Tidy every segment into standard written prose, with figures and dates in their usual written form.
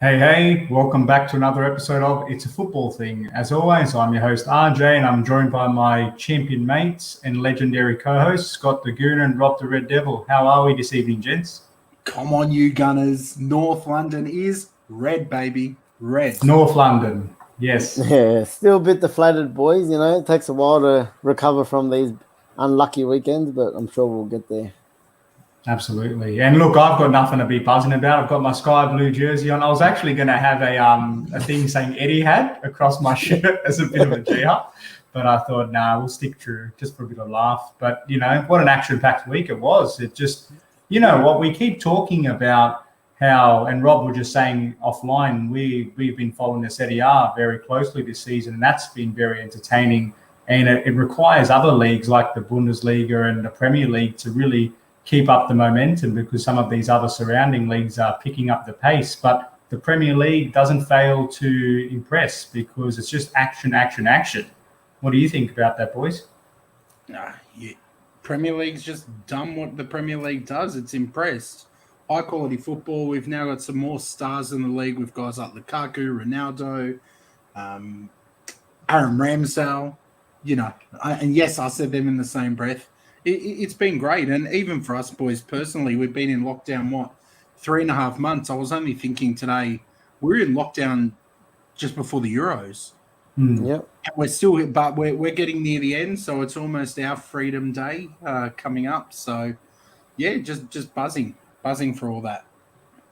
Hey, welcome back to another episode of It's a Football Thing. As always, I'm your host RJ, and I'm joined by my champion mates and legendary co-hosts, Scott the Goon and Rob the Red Devil. How are we this evening, gents? Come on, you Gunners. North London is red, baby. Red. North London, yes. Yeah, still a bit deflated, boys. You know, it takes a while to recover from these unlucky weekends, but I'm sure we'll get there. Absolutely. And look, I've got nothing to be buzzing about. I've got my sky blue jersey on. I was actually going to have a thing saying Eddie had across my shirt as a bit of a G-up, but I thought, nah, we'll stick true just for a bit of laugh. But, you know, what an action-packed week it was. It just, you know what, we keep talking about how, and Rob was just saying offline, we've been following the Serie A very closely this season, and that's been very entertaining. And it requires other leagues like the Bundesliga and the Premier League to really keep up the momentum, because some of these other surrounding leagues are picking up the pace. But the Premier League doesn't fail to impress because it's just action, action, action. What do you think about that, boys? Premier League's just done what the Premier League does. It's impressed. High quality football. We've now got some more stars in the league with guys like Lukaku, Ronaldo, Aaron Ramsdale. You know, and yes, I said them in the same breath. It's been great. And even for us boys personally, we've been in lockdown, 3.5 months. I was only thinking today, we're in lockdown just before the Euros. Yep. We're still, but we're getting near the end, so it's almost our Freedom Day coming up. So, yeah, just buzzing for all that.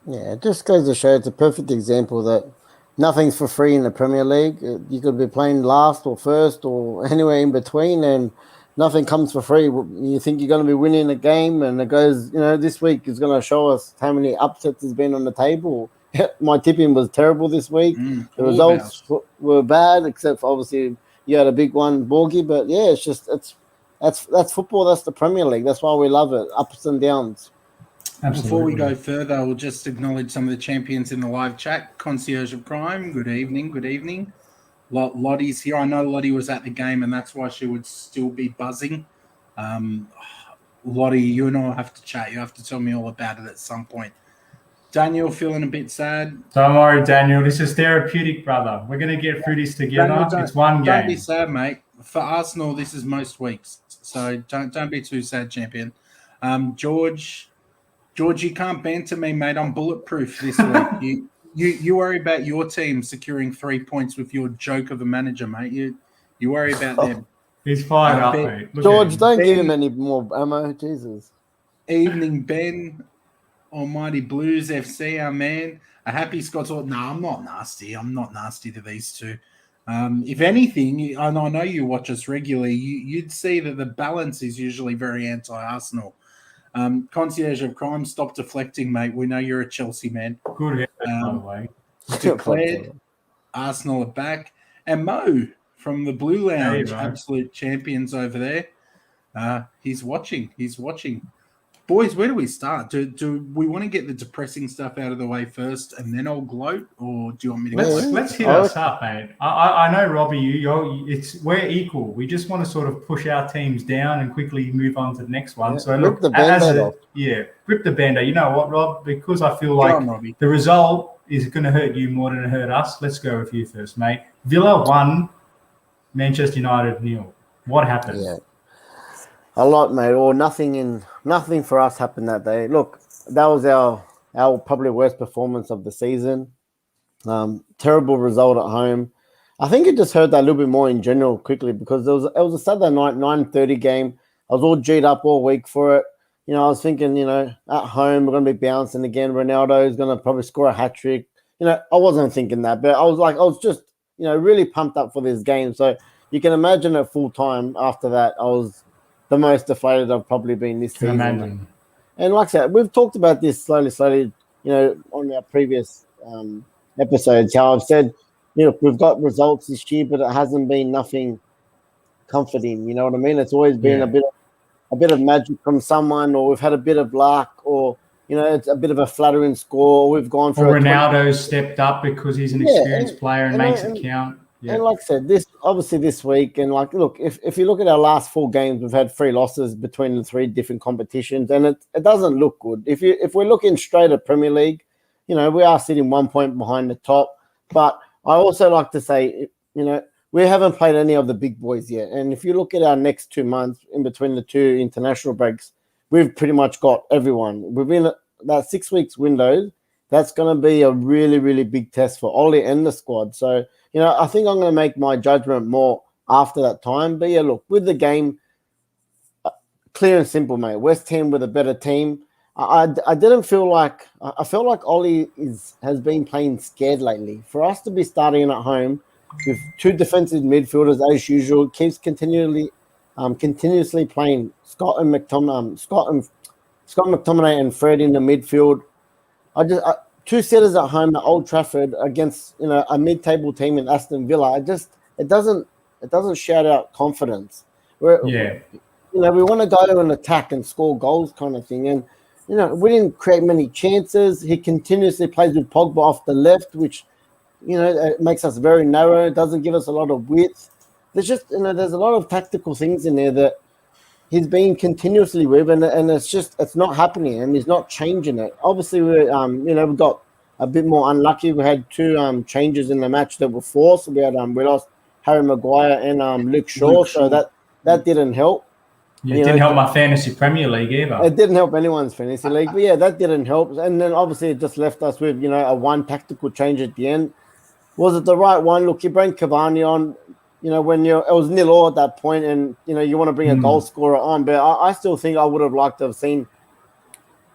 Yeah, it just goes to show it's a perfect example that nothing's for free in the Premier League. You could be playing last or first or anywhere in between, and nothing comes for free. You think you're going to be winning a game, and it goes, you know, this week is going to show us how many upsets has been on the table. My tipping was terrible this week. The results were bad, except for obviously you had a big one, Borgie. But yeah, it's just that's football. That's the Premier League. That's why we love it. Ups and downs. Absolutely. Before we go further, we'll just acknowledge some of the champions in the live chat. Concierge of Crime, good evening. Lottie's here. I know Lottie was at the game, and that's why she would still be buzzing. Lottie, you and I will have to chat. You have to tell me all about it at some point. Daniel, feeling a bit sad? Don't worry, Daniel. This is therapeutic, brother. We're going to get through this together. Daniel, it's one game. Don't be sad, mate. For Arsenal, this is most weeks. So don't be too sad, champion. George, you can't banter me, mate. I'm bulletproof this week. You worry about your team securing 3 points with your joke of a manager, mate. You worry about them. He's fired up, mate. Look George, don't give him any more ammo. Jesus. Evening, Ben. Almighty Blues FC, our man. A happy Scots. No, I'm not nasty. I'm not nasty to these two. If anything, and I know you watch us regularly, you'd see that the balance is usually very anti-Arsenal. Concierge of Crime, stop deflecting, mate. We know you're a Chelsea man. Good effort, by the way. Declared Arsenal are back. And Mo from the Blue Lounge, absolute champions over there. He's watching. Boys, where do we start? Do we want to get the depressing stuff out of the way first and then I'll gloat, or do you want me to let's hit us up, mate? I know, Robbie, we're equal. We just want to sort of push our teams down and quickly move on to the next one. Yeah, so look, rip the band-aid. You know what, Rob? Because I feel like the result is going to hurt you more than it hurt us. Let's go with you first, mate. Villa 1, Manchester United 0. What happened? Yeah. A lot, mate, or nothing for us happened that day. Look, that was our probably worst performance of the season. Terrible result at home. I think it just hurt that a little bit more in general quickly, because it was a Saturday night 9:30 game. I was all G'd up all week for it. You know, I was thinking, you know, at home we're going to be bouncing again. Ronaldo is going to probably score a hat-trick. You know, I wasn't thinking that, but I was just, you know, really pumped up for this game. So you can imagine at full time after that, I was the most deflated I've probably been this season. Imagine. And like I said, we've talked about this slowly, you know, on our previous episodes, how I've said, you know, we've got results this year, but it hasn't been nothing comforting. You know what I mean? It's always been a bit of magic from someone, or we've had a bit of luck, or, you know, it's a bit of a fluttering score. We've gone for Ronaldo's stepped up because he's an experienced player and makes it count. Yeah. And like I said, this week, and like, look, if you look at our last 4 games, we've had 3 losses between the 3 different competitions, and it doesn't look good. If we're looking straight at Premier League, we are sitting 1 point behind the top. But I also like to say, we haven't played any of the big boys yet. And if you look at our next 2 months in between the two international breaks, we've pretty much got everyone. Within that 6 weeks window, that's going to be a really, really big test for Ollie and the squad. So, I think I'm going to make my judgment more after that time. But yeah, look, with the game, clear and simple, mate. West Ham with a better team. I didn't feel like I felt like Ollie has been playing scared lately. For us to be starting at home with two defensive midfielders as usual, keeps continuously playing Scott McTominay and Fred in the midfield. Two setters at home at Old Trafford against a mid-table team in Aston Villa. It doesn't shout out confidence. We want to go and attack and score goals kind of thing. And we didn't create many chances. He continuously plays with Pogba off the left, which it makes us very narrow. It doesn't give us a lot of width. There's just there's a lot of tactical things in there that he's been continuously with, and it's not happening, and he's not changing it. Obviously, we got a bit more unlucky. We had two changes in the match that were forced. We lost Harry Maguire and Luke Shaw, so that didn't help. Yeah, it didn't help my fantasy Premier League either. It didn't help anyone's fantasy league, but yeah, that didn't help. And then obviously it just left us with a one tactical change at the end. Was it the right one? Look, you bring Cavani on. When it was 0-0 at that point, and you want to bring a goal scorer on, but I still think I would have liked to have seen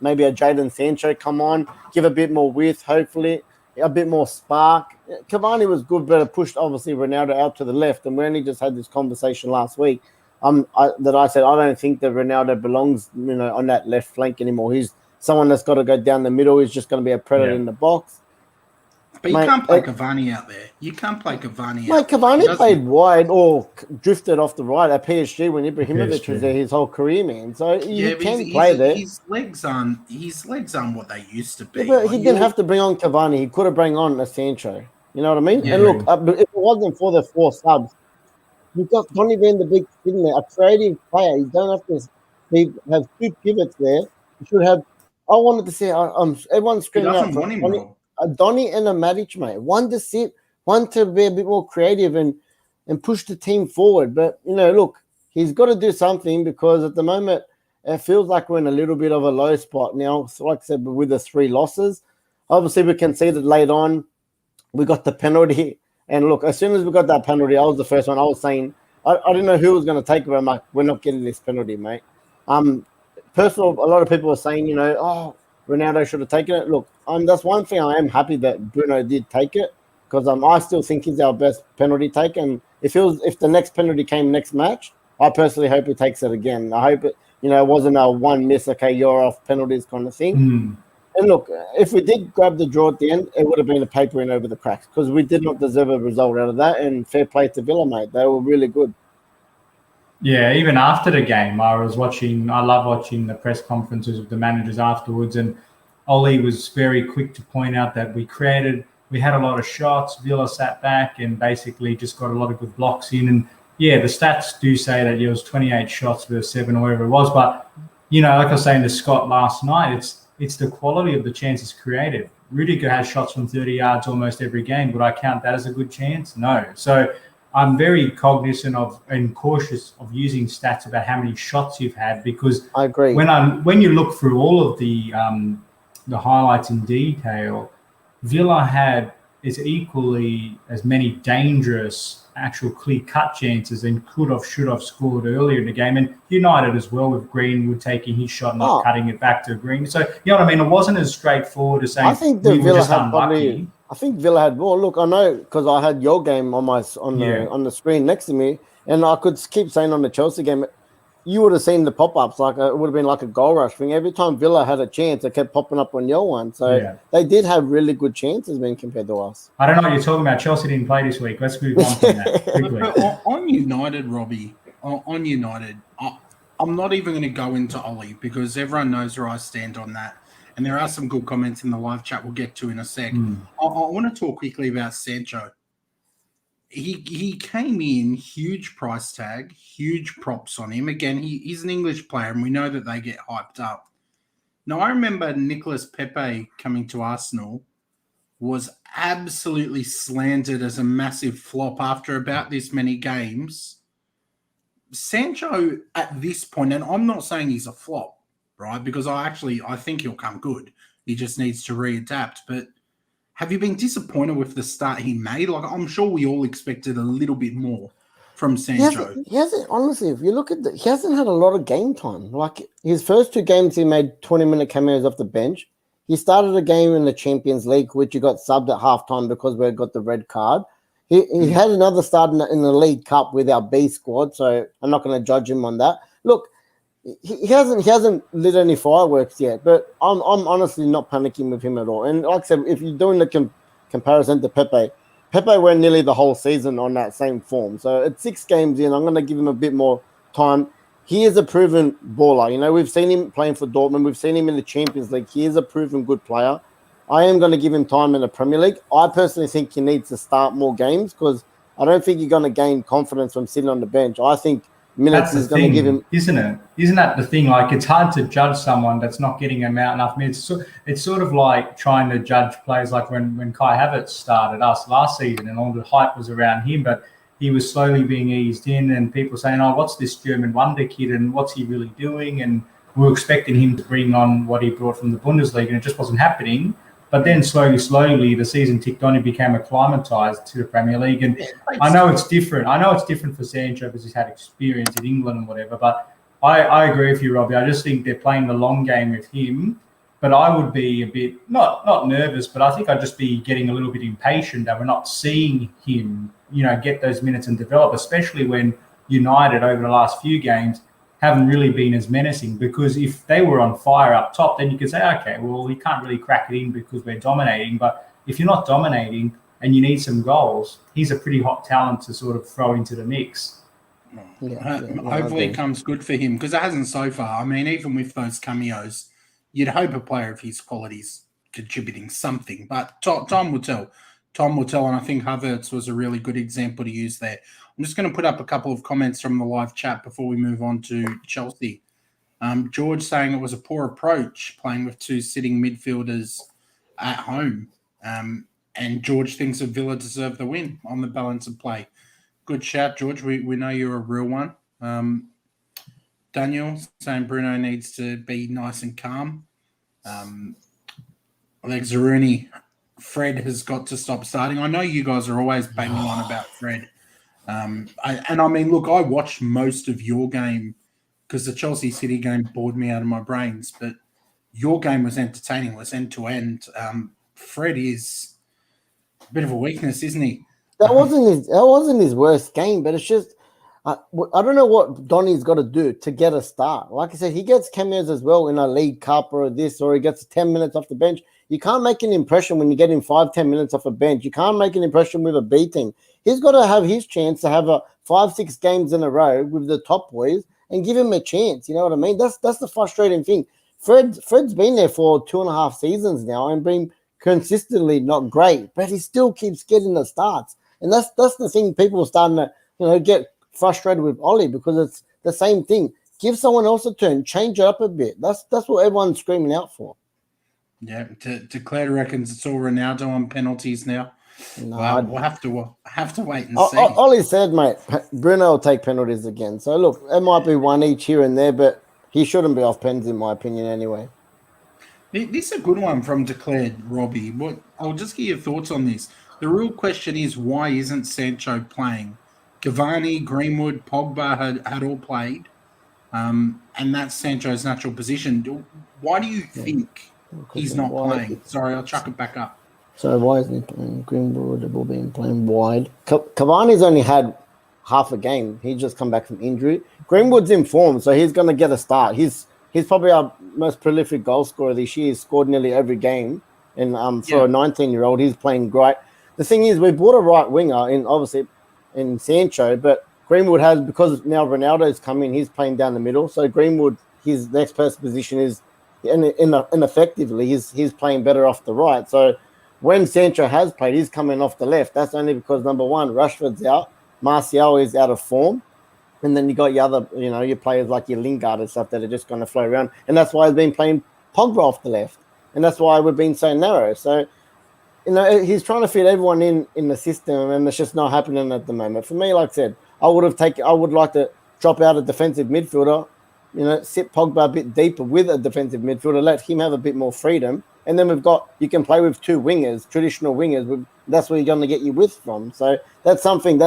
maybe a Jadon Sancho come on, give a bit more width, hopefully a bit more spark. Cavani was good, but it pushed obviously Ronaldo out to the left, and we only just had this conversation last week. That I said I don't think that Ronaldo belongs, on that left flank anymore. He's someone that's got to go down the middle. He's just going to be a predator in the box. But you can't play Cavani out there. You can't play Cavani. Mate, Cavani played wide or drifted off the right at PSG when Ibrahimovic was there his whole career, man. So you can play there. His legs aren't what they used to be. Yeah, but he didn't have to bring on Cavani. He could have bring on a Sancho. You know what I mean? Yeah. And look, if it wasn't for the 4 subs, you've got Donny van de Beek sitting there, a creative player. You don't have to have 2 pivots there. You should have. I wanted to see. Everyone's screaming out for a Donny and a Matic, mate. One to sit, one to be a bit more creative and push the team forward. But look, he's got to do something because at the moment it feels like we're in a little bit of a low spot now. So like I said, with the 3 losses, obviously we can see that late on we got the penalty. And look, as soon as we got that penalty, I was the first one. I was saying, I didn't know who was going to take it, but I'm like, we're not getting this penalty, mate. A lot of people were saying, Ronaldo should have taken it. Look, that's one thing I am happy that Bruno did take it because I still think he's our best penalty taker. And if the next penalty came next match, I personally hope he takes it again. I hope it, it wasn't a one miss, okay, you're off penalties kind of thing. And look, if we did grab the draw at the end, it would have been a paper in over the cracks because we did not deserve a result out of that. And fair play to Villa, mate. They were really good. Yeah, even after the game, I love watching the press conferences with the managers afterwards. And Ollie was very quick to point out that we had a lot of shots. Villa sat back and basically just got a lot of good blocks in. And yeah, the stats do say that it was 28 shots versus 7 or whatever it was. But, like I was saying to Scott last night, it's the quality of the chances created. Rudiger has shots from 30 yards almost every game. Would I count that as a good chance? No. So I'm very cognizant of and cautious of using stats about how many shots you've had because I agree. When you look through all of the highlights in detail, Villa had is equally as many dangerous actual clear-cut chances and should have scored earlier in the game. And United as well with Greenwood taking his shot, not cutting it back to Green. So, you know what I mean? It wasn't as straightforward as saying we were just unlucky. I think Villa had more. Look, I know because I had your game on the screen next to me, and I could keep saying on the Chelsea game, you would have seen the pop-ups. Like it would have been like a goal rush thing. Every time Villa had a chance, it kept popping up on your one. So they did have really good chances when compared to us. I don't know what you're talking about. Chelsea didn't play this week. Let's move on from that quickly. On United, Robbie, on United, I'm not even going to go into Ollie because everyone knows where I stand on that. And there are some good comments in the live chat we'll get to in a sec. I want to talk quickly about Sancho. He came in, huge price tag, huge props on him. Again, he's an English player, and we know that they get hyped up. Now, I remember Nicolas Pepe coming to Arsenal was absolutely slandered as a massive flop after about this many games. Sancho at this point, and I'm not saying he's a flop, right? Because I think he'll come good. He just needs to readapt. But have you been disappointed with the start he made? Like, I'm sure we all expected a little bit more from Sancho. He hasn't honestly, if you look at he hasn't had a lot of game time. Like his first 2 games, he made 20-minute cameos off the bench. He started a game in the Champions League, which he got subbed at halftime because we got the red card. He had another start in the League Cup with our B squad, so I'm not going to judge him on that. Look, he hasn't lit any fireworks yet, but I'm honestly not panicking with him at all. And like I said, if you're doing the comparison to Pepe went nearly the whole season on that same form. So at 6 games in, I'm going to give him a bit more time. He is a proven baller. You know, we've seen him playing for Dortmund. We've seen him in the Champions League. He is a proven good player. I am going to give him time in the Premier League. I personally think he needs to start more games because I don't think you're going to gain confidence from sitting on the bench. I think minutes is going to give him... Isn't it? Isn't that the thing? Like, it's hard to judge someone that's not getting enough minutes. So it's sort of like trying to judge players like when Kai Havertz started us last season and all the hype was around him, but he was slowly being eased in and people saying, oh, what's this German wonder kid and what's he really doing? And we were expecting him to bring on what he brought from the Bundesliga and it just wasn't happening. But then slowly, the season ticked on. He became acclimatized to the Premier League. And I know it's different. I know it's different for Sancho because he's had experience in England and whatever. But I agree with you, Robbie. I just think they're playing the long game with him. But I would be a bit, not nervous, but I think I'd just be getting a little bit impatient that we're not seeing him, get those minutes and develop, especially when United over the last few games haven't really been as menacing, because if they were on fire up top, then you could say, okay, well, we can't really crack it in because we're dominating. But if you're not dominating and you need some goals, he's a pretty hot talent to sort of throw into the mix. Hopefully it comes good for him because it hasn't so far. I mean, even with those cameos, you'd hope a player of his quality's contributing something. But time will tell. Time will tell, and I think Havertz was a really good example to use there. I'm just going to put up a couple of comments from the live chat before we move on to Chelsea. George saying it was a poor approach playing with 2 sitting midfielders at home. And George thinks that Villa deserved the win on the balance of play. Good shout, George. We know you're a real one. Daniel saying Bruno needs to be nice and calm. Like Zaruni, Fred has got to stop starting. I know you guys are always banging on about Fred. I mean, look, I watched most of your game because the Chelsea City game bored me out of my brains, but your game was entertaining, was end to end. Fred is a bit of a weakness, isn't he? That wasn't his worst game, but it's just I don't know what Donny's got to do to get a start. Like I said, he gets cameos as well in a League Cup or this, or he gets 10 minutes off the bench. You can't make an impression when you get him 5-10 minutes off a bench. You can't make an impression with a B team. He's got to have his chance to have 5-6 games in a row with the top boys and give him a chance. You know what I mean? That's the frustrating thing. Fred's been there for 2.5 seasons now and been consistently not great, but he still keeps getting the starts. And that's the thing. People are starting to get frustrated with Ollie because it's the same thing. Give someone else a turn, change it up a bit. That's what everyone's screaming out for. Yeah, Declare reckons it's all Ronaldo on penalties now. No, well, we'll have to wait and see. Ollie said, mate, Bruno will take penalties again. So look, it might be one each here and there, but he shouldn't be off pens in my opinion anyway. This is a good one from Declared, Robbie. I'll just get your thoughts on this. The real question is, why isn't Sancho playing? Cavani, Greenwood, Pogba had all played, and that's Sancho's natural position. Why do you think he's not playing? Sorry, I'll chuck it back up. So why isn't he playing? Greenwood have all been playing wide. Cavani's only had half a game. He's just come back from injury. Greenwood's in form, so he's going to get a start. He's probably our most prolific goal scorer this year. He's scored nearly every game, and for a 19-year-old, he's playing great. The thing is, we bought a right winger in Sancho, but Greenwood has, because now Ronaldo's come in, he's playing down the middle. So Greenwood, his next person position is, ineffectively, he's playing better off the right. So when Sancho has played, he's coming off the left. That's only because, number one, Rashford's out, Martial is out of form, and then you got your other, your players like your Lingard and stuff that are just going to flow around. And that's why he's been playing Pogba off the left, and that's why we've been so narrow. So, he's trying to fit everyone in the system, and it's just not happening at the moment. For me, like I said, I would like to drop out a defensive midfielder, sit Pogba a bit deeper with a defensive midfielder, let him have a bit more freedom, and then you can play with two wingers, traditional wingers. That's where you're going to get your width from. So that's something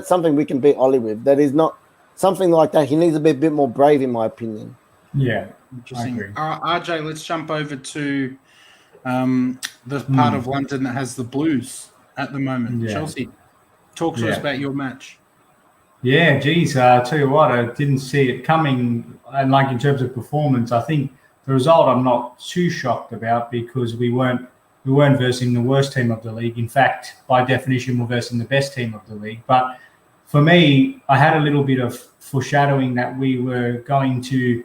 something we can beat Ollie with. That is not something like that. He needs to be a bit more brave, in my opinion. Yeah, interesting. I agree. RJ, let's jump over to the part of London that has the Blues at the moment. Yeah. Chelsea, talk to us about your match. Yeah, geez, I tell you what, I didn't see it coming. And like in terms of performance, I think the result I'm not too shocked about because we weren't versing the worst team of the league. In fact, by definition, we're versing the best team of the league. But for me, I had a little bit of foreshadowing that we were going to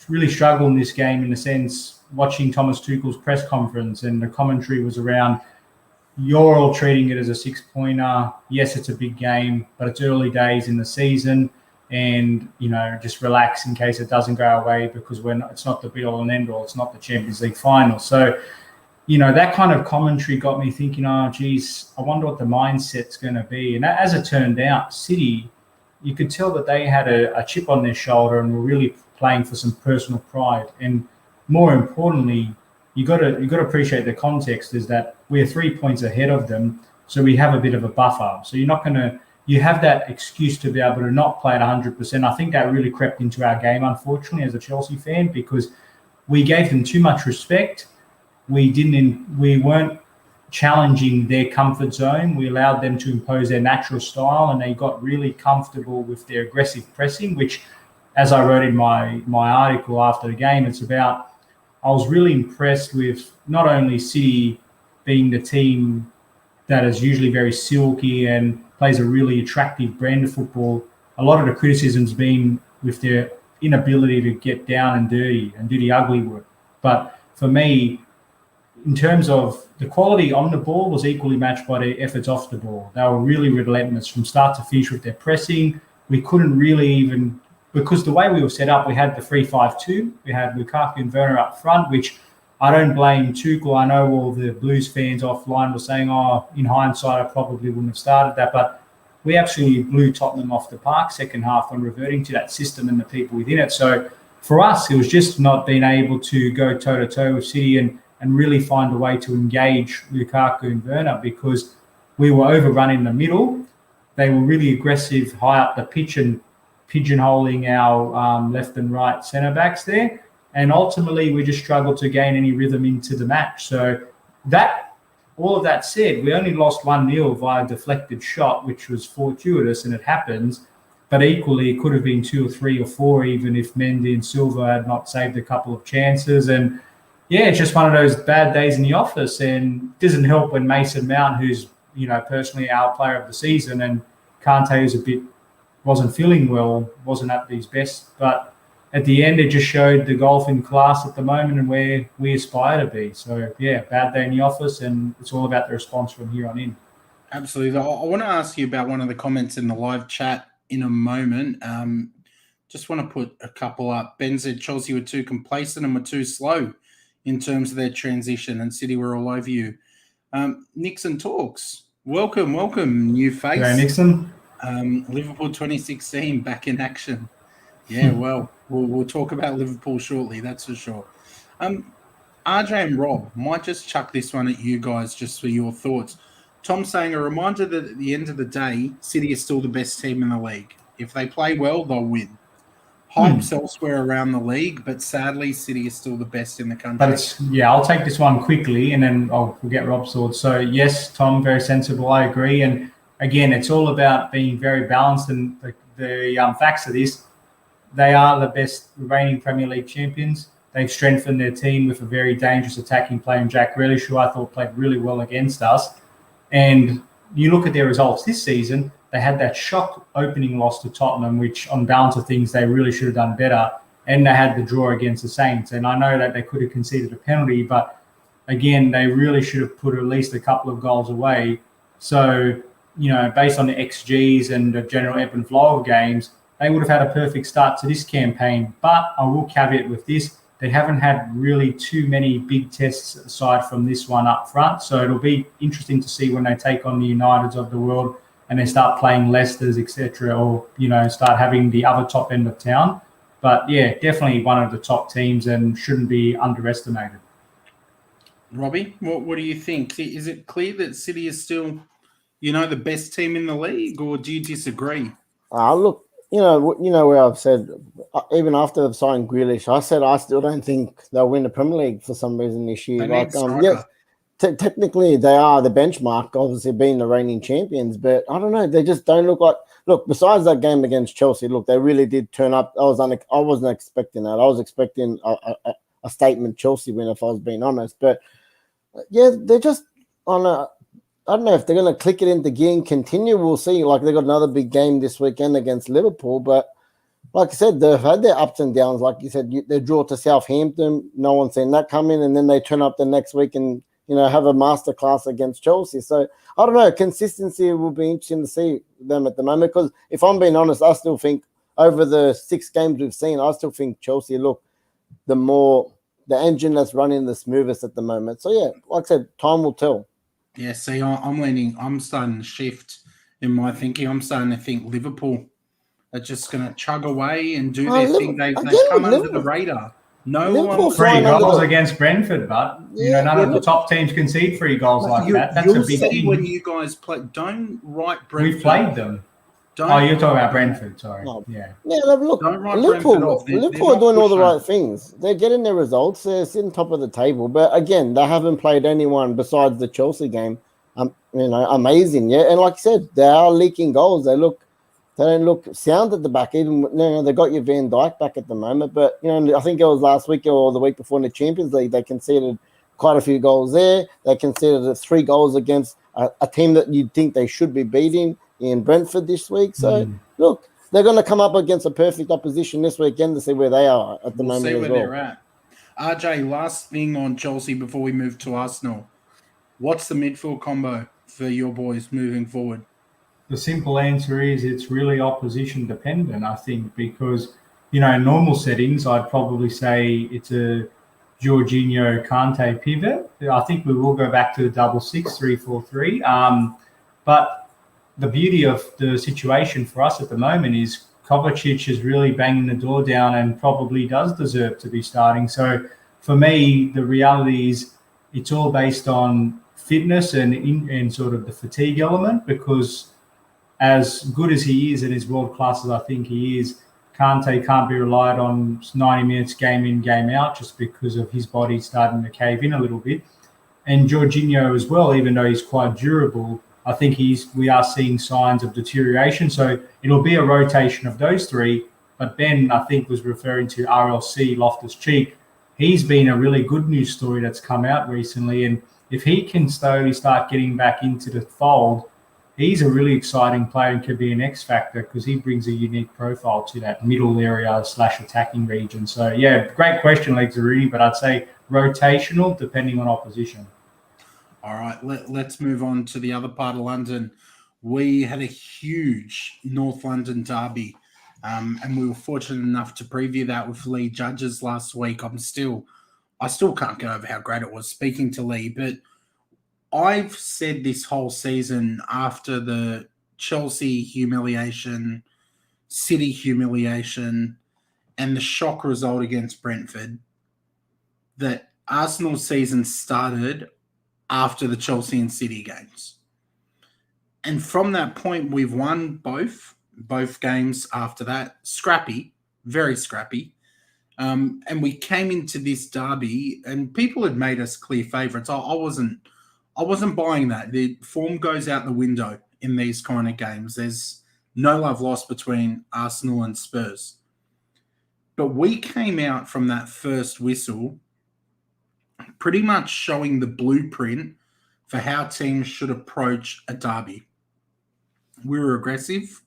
really struggle in this game, in the sense watching Thomas Tuchel's press conference, and the commentary was around, you're all treating it as a 6-pointer. Yes, it's a big game, but it's early days in the season, and just relax in case it doesn't go our way, because it's not the be all and end all. It's not the Champions League final. So, that kind of commentary got me thinking, oh, geez, I wonder what the mindset's going to be. And as it turned out, City, you could tell that they had a chip on their shoulder and were really playing for some personal pride. And more importantly, you got to appreciate the context is that we're 3 points ahead of them, so we have a bit of a buffer. So you have that excuse to be able to not play at 100%. I think that really crept into our game, unfortunately, as a Chelsea fan, because we gave them too much respect. We weren't challenging their comfort zone. We allowed them to impose their natural style, and they got really comfortable with their aggressive pressing, which, as I wrote in my article after the game, it's about, I was really impressed with not only City being the team that is usually very silky and plays a really attractive brand of football. A lot of the criticism's been with their inability to get down and dirty and do the ugly work. But for me, in terms of the quality on the ball, was equally matched by their efforts off the ball. They were really relentless from start to finish with their pressing. We couldn't really even, because the way we were set up, we had the 3-5-2. We had Lukaku and Werner up front, which I don't blame Tuchel. I know all the Blues fans offline were saying, oh, in hindsight, I probably wouldn't have started that. But we absolutely blew Tottenham off the park second half when reverting to that system and the people within it. So for us, it was just not being able to go toe-to-toe with City and really find a way to engage Lukaku and Werner, because we were overrun in the middle. They were really aggressive high up the pitch and pigeonholing our left and right centre-backs there. And ultimately, we just struggled to gain any rhythm into the match. So all of that said, we only lost 1-0 via a deflected shot, which was fortuitous, and it happens. But equally, it could have been 2 or 3 or 4, even if Mendy and Silva had not saved a couple of chances. And yeah, it's just one of those bad days in the office, and it doesn't help when Mason Mount, who's personally our player of the season, and Kante wasn't feeling well, wasn't at his best. But at the end, it just showed the golfing class at the moment and where we aspire to be. So yeah, bad day in the office, and it's all about the response from here on in. Absolutely. I want to ask you about one of the comments in the live chat in a moment. Just want to put a couple up. Ben said Chelsea were too complacent and were too slow in terms of their transition, and City were all over you. Nixon Talks. Welcome, new face. Yeah, Nixon. Liverpool 2016 back in action. Yeah, well, we'll talk about Liverpool shortly, that's for sure. RJ and Rob, might just chuck this one at you guys just for your thoughts. Tom saying, a reminder that at the end of the day, City is still the best team in the league. If they play well, they'll win. Hype's elsewhere around the league, but sadly, City is still the best in the country. But I'll take this one quickly, and then we'll get Rob's thoughts. So yes, Tom, very sensible. I agree. And again, it's all about being very balanced. And the facts of this, they are the best reigning Premier League champions. They've strengthened their team with a very dangerous attacking player in Jack Grealish, who I thought played really well against us. And you look at their results this season, they had that shock opening loss to Tottenham, which on balance of things, they really should have done better. And they had the draw against the Saints. And I know that they could have conceded a penalty, but again, they really should have put at least a couple of goals away. So, based on the XGs and the general ebb and flow of games, they would have had a perfect start to this campaign. But I will caveat with this, they haven't had really too many big tests aside from this one up front. So it'll be interesting to see when they take on the Uniteds of the world and they start playing Leicesters, etc., or start having the other top end of town. But yeah, definitely one of the top teams and shouldn't be underestimated. Robbie, what do you think? Is it clear that City is still, the best team in the league, or do you disagree? Look, you know where I've said, even after they've signed Grealish, I said I still don't think they'll win the Premier League for some reason this year. Yes, technically they are the benchmark, obviously being the reigning champions, but I don't know, they just don't look like. Look, besides that game against Chelsea, look, they really did turn up. I wasn't expecting that. I was expecting a statement Chelsea win, if I was being honest. But yeah, they're just on a. I don't know if they're going to click it into gear and continue. We'll see. Like, they got another big game this weekend against Liverpool, but like I said, they've had their ups and downs. Like you said, they draw to Southampton. No one's seen that coming, and then they turn up the next week and have a masterclass against Chelsea. So I don't know. Consistency will be interesting to see them at the moment, because if I'm being honest, I still think over the 6 games we've seen, I still think Chelsea look the engine that's running the smoothest at the moment. So yeah, like I said, time will tell. Yeah, see, I'm starting to shift in my thinking. I'm starting to think Liverpool are just going to chug away and do their thing. They've come under the radar. No 3 goals against Brentford, but none of the top teams concede 3 goals like that. That's a big thing. When you guys play, don't write Brentford. We've played them. You're talking about Brentford, sorry. No. Yeah, look, Liverpool are doing all the right things. They're getting their results. They're sitting top of the table. But again, they haven't played anyone besides the Chelsea game. Amazing, yeah. And like I said, they are leaking goals. They don't look sound at the back. Even they got your Van Dijk back at the moment. But I think it was last week or the week before in the Champions League, they conceded quite a few goals there. They conceded 3 goals against a team that you'd think they should be beating in Brentford this week. So, look, they're going to come up against a perfect opposition this weekend to see where they are at the moment. We'll see where they're at. RJ, last thing on Chelsea before we move to Arsenal. What's the midfield combo for your boys moving forward? The simple answer is it's really opposition dependent, I think, because, in normal settings, I'd probably say it's a Jorginho Kante pivot. I think we will go back to the 6-6-3-4-3. But the beauty of the situation for us at the moment is Kovacic is really banging the door down and probably does deserve to be starting. So for me, the reality is it's all based on fitness and sort of the fatigue element, because as good as he is and as world-class as I think he is, Kante can't be relied on 90 minutes game in, game out, just because of his body starting to cave in a little bit. And Jorginho as well, even though he's quite durable, I think we are seeing signs of deterioration. So it'll be a rotation of those 3. But Ben, I think, was referring to RLC, Loftus-Cheek. He's been a really good news story that's come out recently. And if he can slowly start getting back into the fold, he's a really exciting player and could be an X factor, because he brings a unique profile to that middle area / attacking region. So, yeah, great question, Legs Rudy, but I'd say rotational depending on opposition. All right, let's move on to the other part of London. We had a huge North London derby, and we were fortunate enough to preview that with Lee Judges last week. I still can't get over how great it was speaking to Lee, but I've said this whole season, after the Chelsea humiliation, City humiliation, and the shock result against Brentford, that Arsenal's season started after the Chelsea and City games. And from that point, we've won both games after that. Scrappy, very scrappy. And we came into this derby and people had made us clear favourites. I wasn't buying that. The form goes out the window in these kind of games. There's no love lost between Arsenal and Spurs. But we came out from that first whistle pretty much showing the blueprint for how teams should approach a derby. We were aggressive,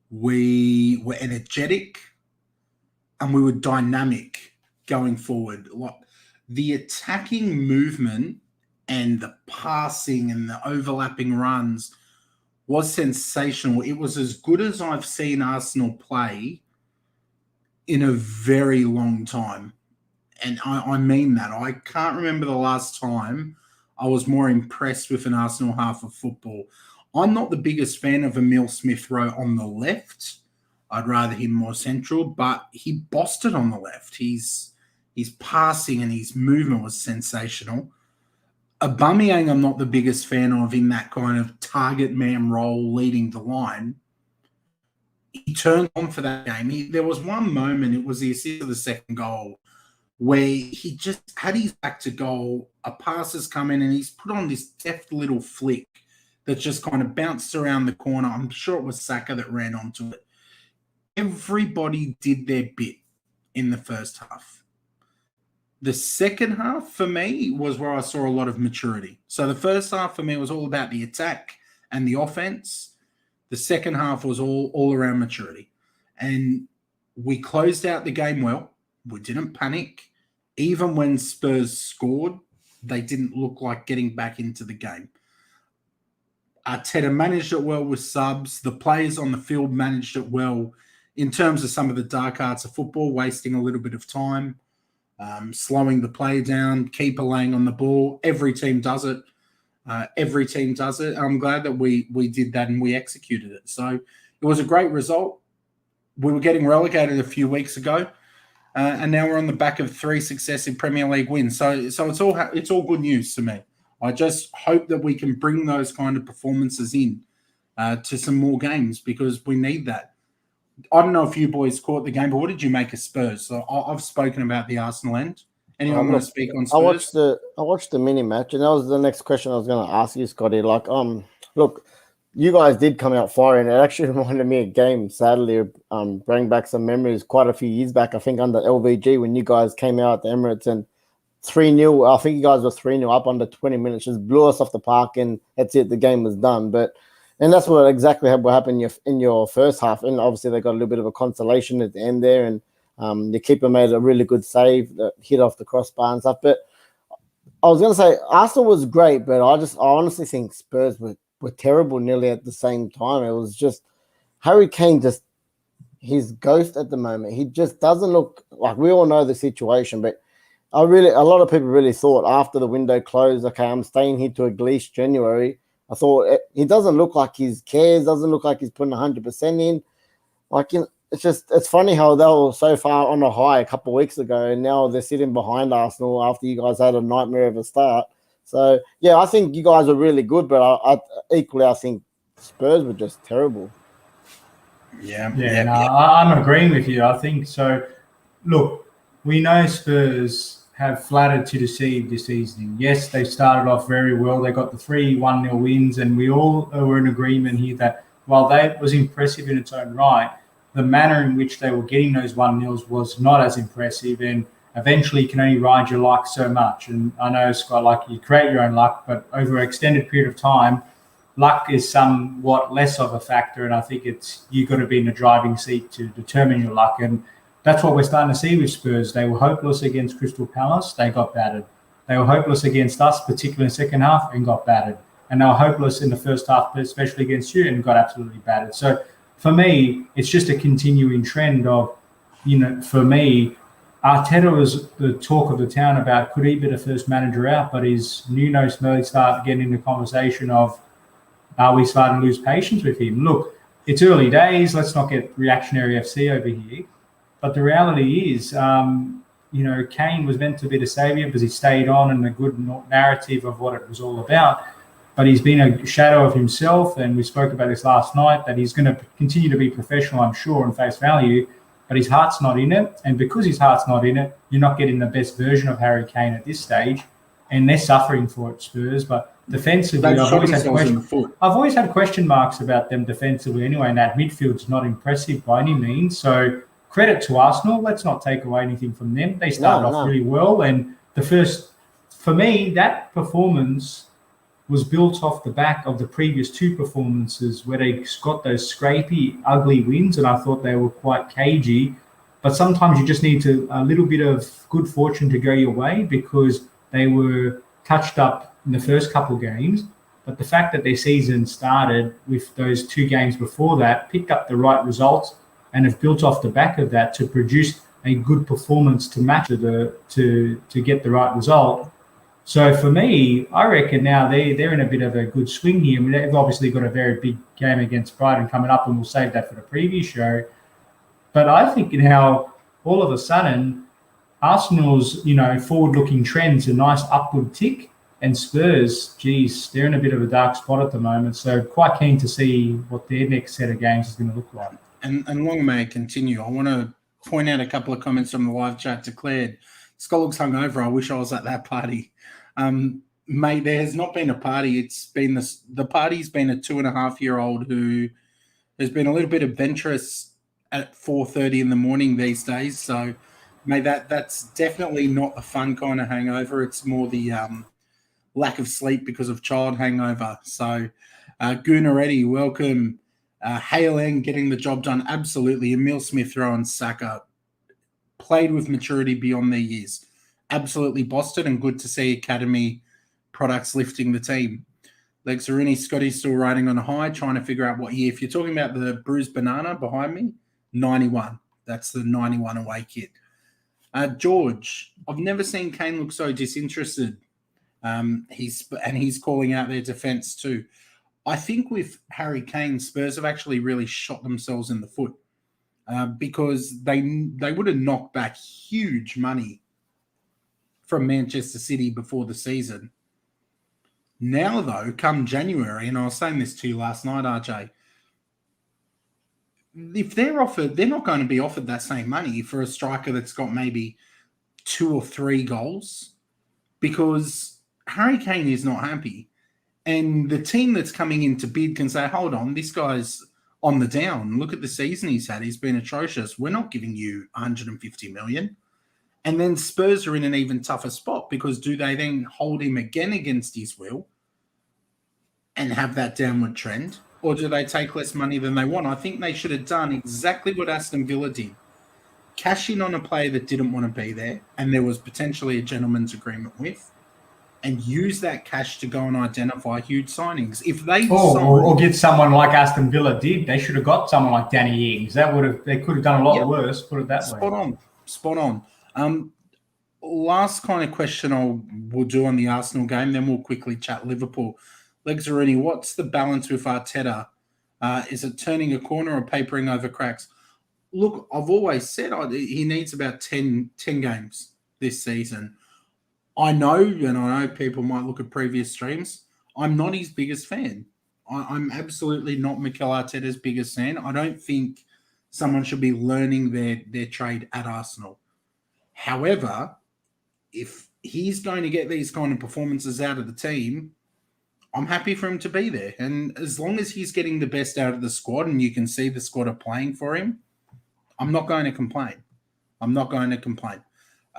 we were energetic, and we were dynamic going forward. Like, the attacking movement and the passing and the overlapping runs was sensational. It was as good as I've seen Arsenal play in a very long time. and I mean that. I can't remember the last time I was more impressed with an Arsenal half of football. I'm not the biggest fan of Emile Smith-Rowe on the left. I'd rather him more central, but he bossed it on the left. His passing and his movement was sensational. Aubameyang, I'm not the biggest fan of in that kind of target man role leading the line. He turned on for that game. There was one moment, it was the assist of the second goal, where he just had his back to goal, a pass has come in, and he's put on this deft little flick that just kind of bounced around the corner. I'm sure it was Saka that ran onto it. Everybody did their bit in the first half. The second half for me was where I saw a lot of maturity. So the first half for me was all about the attack and the offense. The second half was all around maturity. And we closed out the game well. We didn't panic. Even when Spurs scored, they didn't look like getting back into the game. Arteta managed it well with subs. The players on the field managed it well in terms of some of the dark arts of football, wasting a little bit of time, slowing the play down, keeper laying on the ball. Every team does it. I'm glad that we did that and we executed it. So it was a great result. We were getting relegated a few weeks ago, and now we're on the back of 3 successive Premier League wins. So it's all good news to me. I just hope that we can bring those kind of performances in to some more games because we need that. I don't know if you boys caught the game, but what did you make of Spurs? So I've spoken about the Arsenal end. Anyone want to speak on Spurs? I watched the mini match, and that was the next question I was going to ask you, Scotty. Like, look, you guys did come out firing. It actually reminded me of a game. Sadly, bring back some memories. Quite a few years back, I think under LVG when you guys came out at the Emirates and 3-0. I think you guys were 3-0 up under 20 minutes. Just blew us off the park, and that's it. The game was done. And that's what happened in your first half. And obviously, they got a little bit of a consolation at the end there. And the keeper made a really good save that hit off the crossbar and stuff. But I was going to say, Arsenal was great, but I honestly think Spurs were terrible nearly at the same time. It was just Harry Kane, just his ghost at the moment. He just doesn't look like, we all know the situation, but a lot of people really thought after the window closed, okay, I'm staying here to at least January. I thought he doesn't look like he cares, doesn't look like he's putting 100% in. Like, you know, it's funny how they were so far on a high a couple of weeks ago, and now they're sitting behind Arsenal after you guys had a nightmare of a start. So, yeah, I think you guys are really good, but I think Spurs were just terrible. I'm agreeing with you. I think so. Look, we know Spurs have flattered to deceive this season. Yes, they started off very well. They got the 3-1-0 wins, and we all were in agreement here that while that was impressive in its own right, the manner in which they were getting those 1-0s was not as impressive, and eventually you can only ride your luck so much. And I know, Scott, like you create your own luck, but over an extended period of time, luck is somewhat less of a factor, and I think you've got to be in the driving seat to determine your luck. And that's what we're starting to see with Spurs. They were hopeless against Crystal Palace. They got battered. They were hopeless against us, particularly in the second half, and got battered. And they were hopeless in the first half, especially against you, and got absolutely battered. So for me, it's just a continuing trend of, for me, Arteta was the talk of the town about could he be the first manager out, but is Nuno slowly start getting in the conversation of are we starting to lose patience with him? Look, it's early days. Let's not get reactionary FC over here. But the reality is, Kane was meant to be the saviour because he stayed on in the good narrative of what it was all about. But he's been a shadow of himself, and we spoke about this last night, that he's going to continue to be professional, I'm sure, and face value, but his heart's not in it. And because his heart's not in it, you're not getting the best version of Harry Kane at this stage, and they're suffering for it, Spurs. But defensively, I've always had question marks about them defensively anyway, and that midfield's not impressive by any means. So credit to Arsenal. Let's not take away anything from them. They started off really well, and for me, that performance was built off the back of the previous 2 performances where they got those scrapey, ugly wins, and I thought they were quite cagey. But sometimes you just need a little bit of good fortune to go your way because they were touched up in the first couple of games. But the fact that their season started with those 2 games before that, picked up the right results, and have built off the back of that to produce a good performance to match to get the right result. So for me, I reckon now they're in a bit of a good swing here. I mean, they've obviously got a very big game against Brighton coming up, and we'll save that for the preview show. But I think how all of a sudden Arsenal's forward-looking trends a nice upward tick, and Spurs, geez, they're in a bit of a dark spot at the moment. So quite keen to see what their next set of games is going to look like. And long may it continue. I want to point out a couple of comments from the live chat. Declared, Scott looks hungover. I wish I was at that party. Mate, there has not been a party. It's been the party's been a 2.5-year-old who has been a little bit adventurous at 4:30 in the morning these days. So, mate, that's definitely not the fun kind of hangover. It's more the lack of sleep because of child hangover. So, Goonaretti, welcome. Halen getting the job done. Absolutely. Emil Smith throwing Saka. Played with maturity beyond their years. Absolutely bossed it, and good to see academy products lifting the team. Lexarini, Scotty's still riding on a high, trying to figure out what year. If you're talking about the bruised banana behind me, 91. That's the 91 away kit. George, I've never seen Kane look so disinterested. He's calling out their defense too. I think with Harry Kane, Spurs have actually really shot themselves in the foot because they would have knocked back huge money from Manchester City before the season. Now, though, come January, and I was saying this to you last night, RJ, if they're offered, they're not going to be offered that same money for a striker that's got maybe 2 or 3 goals, because Harry Kane is not happy. And the team that's coming in to bid can say, hold on, this guy's on the down. Look at the season he's had. He's been atrocious. We're not giving you 150 million. And then Spurs are in an even tougher spot, because do they then hold him again against his will and have that downward trend? Or do they take less money than they want? I think they should have done exactly what Aston Villa did. Cash in on a player that didn't want to be there and there was potentially a gentleman's agreement with, and use that cash to go and identify huge signings. If they or get someone like Aston Villa did, they should have got someone like Danny Ings. They could have done a lot worse, put it that way. Spot on. Last kind of question we'll do on the Arsenal game, then we'll quickly chat Liverpool. Lexarini, what's the balance with Arteta? Is it turning a corner or papering over cracks? Look, I've always said he needs about 10 games this season. I know people might look at previous streams. I'm not his biggest fan. I'm absolutely not Mikel Arteta's biggest fan. I don't think someone should be learning their trade at Arsenal. However, if he's going to get these kind of performances out of the team, I'm happy for him to be there. And as long as he's getting the best out of the squad and you can see the squad are playing for him, I'm not going to complain.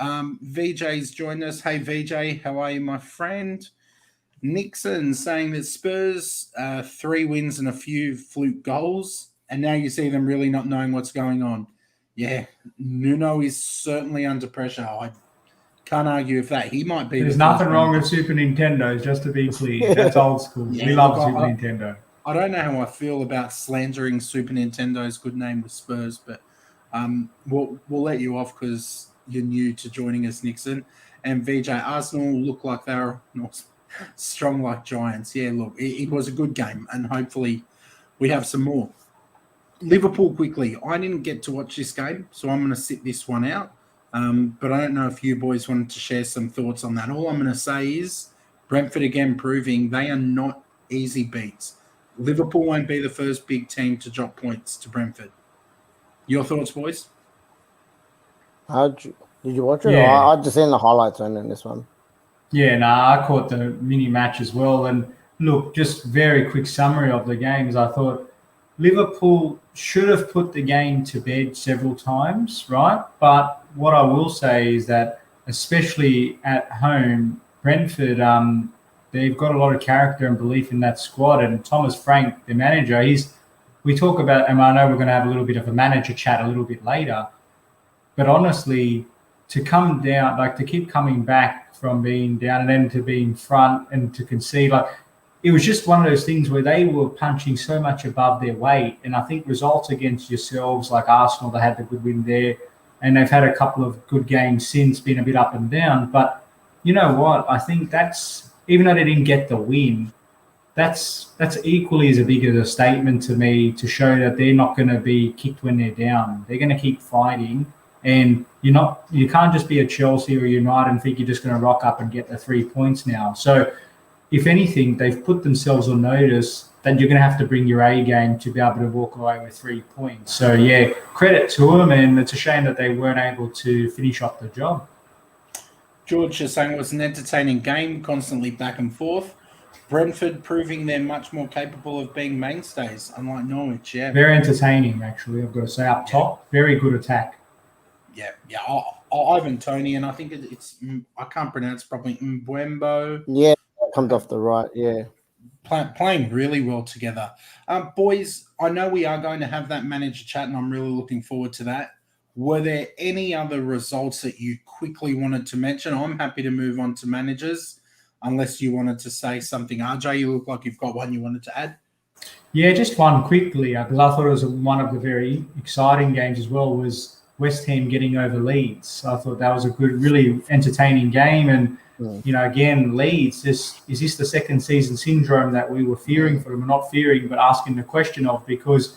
VJ's joined us. Hey, VJ, how are you, my friend? Nixon saying that Spurs, 3 wins and a few fluke goals, and now you see them really not knowing what's going on. Yeah, Nuno is certainly under pressure. I can't argue with that. He might be. There's nothing wrong with Super Nintendos, just to be clear. That's old school. Yeah, we love Super Nintendo. I don't know how I feel about slandering Super Nintendo's good name with Spurs, but we'll let you off because you're new to joining us, Nixon. And VJ, Arsenal look like they're strong like giants. Yeah, look, it was a good game, and hopefully we have some more. Liverpool quickly. I didn't get to watch this game, so I'm going to sit this one out. But I don't know if you boys wanted to share some thoughts on that. All I'm going to say is Brentford again proving they are not easy beats. Liverpool won't be the first big team to drop points to Brentford. Your thoughts, boys? Did you watch it? Yeah. I just seen the highlights on this one. Yeah, I caught the mini match as well. And look, just very quick summary of the games. I thought Liverpool should have put the game to bed several times, right? But what I will say is that, especially at home, Brentford, they've got a lot of character and belief in that squad. And Thomas Frank, the manager, we talk about, and I know we're going to have a little bit of a manager chat a little bit later, but honestly, to come down, like to keep coming back from being down and then to being front and to concede, like it was just one of those things where they were punching so much above their weight. And I think results against yourselves, like Arsenal, they had the good win there. and they've had a couple of good games since, been a bit up and down. But you know what? I think that's, even though they didn't get the win, that's equally as big as a statement to me to show that they're not going to be kicked when they're down. They're going to keep fighting, and you can't just be a Chelsea or United and think you're just going to rock up and get the 3 points now. So, if anything, they've put themselves on notice that you're going to have to bring your A game to be able to walk away with 3 points. So, yeah, credit to them, and it's a shame that they weren't able to finish off the job. George is saying it was an entertaining game, constantly back and forth. Brentford proving they're much more capable of being mainstays, unlike Norwich. Yeah, very entertaining, actually. I've got to say, up top, very good attack. Yeah. Ivan Toney, and I think it's I can't pronounce properly. Mbwembo. Yeah, comes off the right. Yeah, playing really well together. Boys, I know we are going to have that manager chat, and I'm really looking forward to that. Were there any other results that you quickly wanted to mention? I'm happy to move on to managers, unless you wanted to say something. RJ, you look like you've got one you wanted to add. Yeah, just one quickly, because I thought it was one of the very exciting games as well, was West Ham getting over Leeds. I thought that was a good, really entertaining game. And, again, Leeds, is this the second season syndrome that we were fearing for them? Not fearing, but asking the question of, because,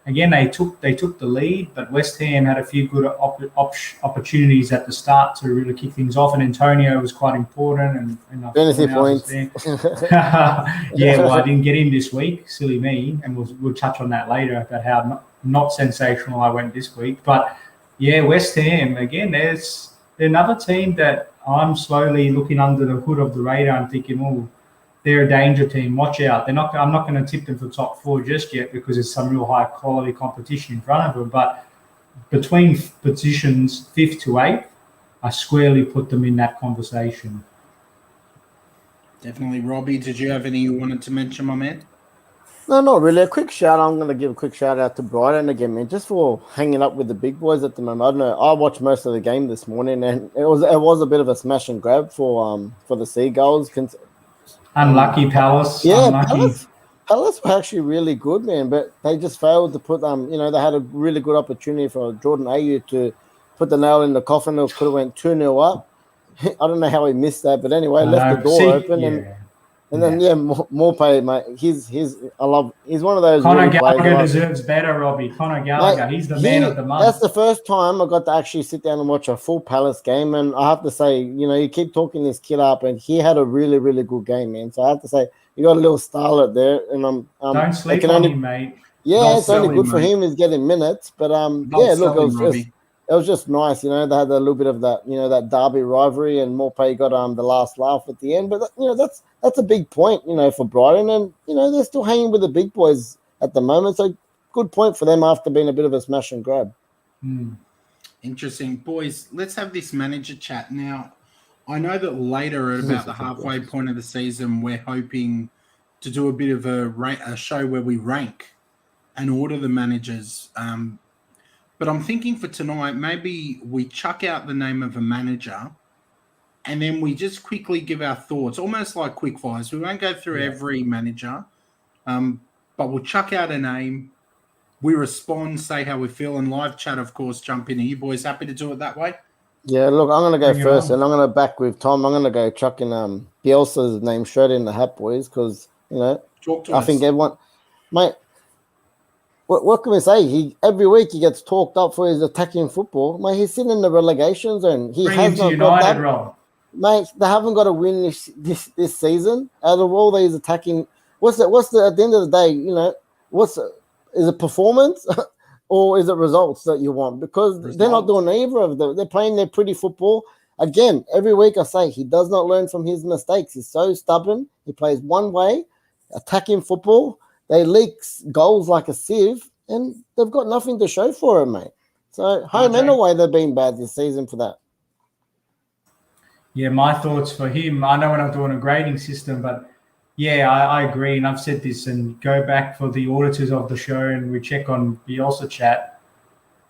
again, they took the lead, but West Ham had a few good opportunities at the start to really kick things off, and Antonio was quite important. And fantasy points. Yeah, well, I didn't get him this week, silly me, and we'll touch on that later about how not sensational I went this week. But yeah, West Ham again. They're another team that I'm slowly looking under the hood of the radar and thinking, oh, they're a danger team. Watch out. I'm not going to tip them for top 4 just yet, because there's some real high quality competition in front of them. But between positions 5th to 8th, I squarely put them in that conversation. Definitely. Robbie, did you have any you wanted to mention, my man? No, not really. A quick shout. I'm going to give a quick shout out to Brighton again, man, just for hanging up with the big boys at the moment. I don't know. I watched most of the game this morning, and it was a bit of a smash and grab for the Seagulls. Unlucky Palace. Yeah, unlucky. Palace were actually really good, man, but they just failed to put they had a really good opportunity for Jordan Ayew to put the nail in the coffin. It could have went 2-0 up. I don't know how he missed that, but anyway, left the door open and then Morpay, mate. He's one of those. Conor Gallagher deserves better, Robbie. Conor Gallagher, he's the man of the month. That's the first time I got to actually sit down and watch a full Palace game, and I have to say, you keep talking this kid up, and he had a really, really good game, man. So I have to say, you got a little starlet there, and don't sleep on him, mate. Yeah, it's only good for him. He's getting minutes, but it was just nice, they had a little bit of that, that derby rivalry, and Morpay got the last laugh at the end. But that's a big point, for Brighton, and they're still hanging with the big boys at the moment. So good point for them after being a bit of a smash and grab. Interesting, boys. Let's have this manager chat now. I know that later at about the halfway point of the season, we're hoping to do a bit of a show where we rank and order the managers. But I'm thinking for tonight, maybe we chuck out the name of a manager and then we just quickly give our thoughts, almost like quick fires. We won't go through every manager, but we'll chuck out a name. We respond, say how we feel, and live chat, of course, jump in. Are you boys happy to do it that way? Yeah, look, I'm going to go first, and I'm going to back with Tom. I'm going to go chucking Bielsa's name straight in the hat, boys, because, I think everyone – mate, what can we say? Every week he gets talked up for his attacking football. Mate, he's sitting in the relegation zone. He has not got that. Rob. Mate, they haven't got a win this season. Out of all these attacking, what's at the end of the day? Is it performance or is it results that you want? Because they're not doing either of them. They're playing their pretty football. Again, every week I say he does not learn from his mistakes. He's so stubborn. He plays one way, attacking football. They leak goals like a sieve, and they've got nothing to show for it, mate. So, home and away, they've been bad this season for that. Yeah, my thoughts for him, I know we're not doing a grading system, but yeah, I agree. And I've said this, and go back for the auditors of the show and we check on Bielsa chat.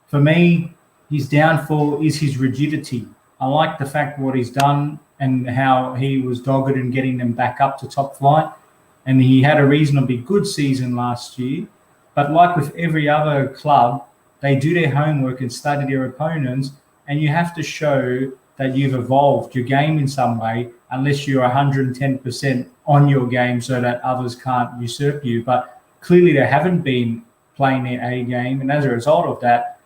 For me, his downfall is his rigidity. I like the fact what he's done and how he was dogged in getting them back up to top flight. And he had a reasonably good season last year. But like with every other club, they do their homework and study their opponents, and you have to show that you've evolved your game in some way, unless you're 110% on your game so that others can't usurp you. But clearly they haven't been playing their A game, and as a result of that,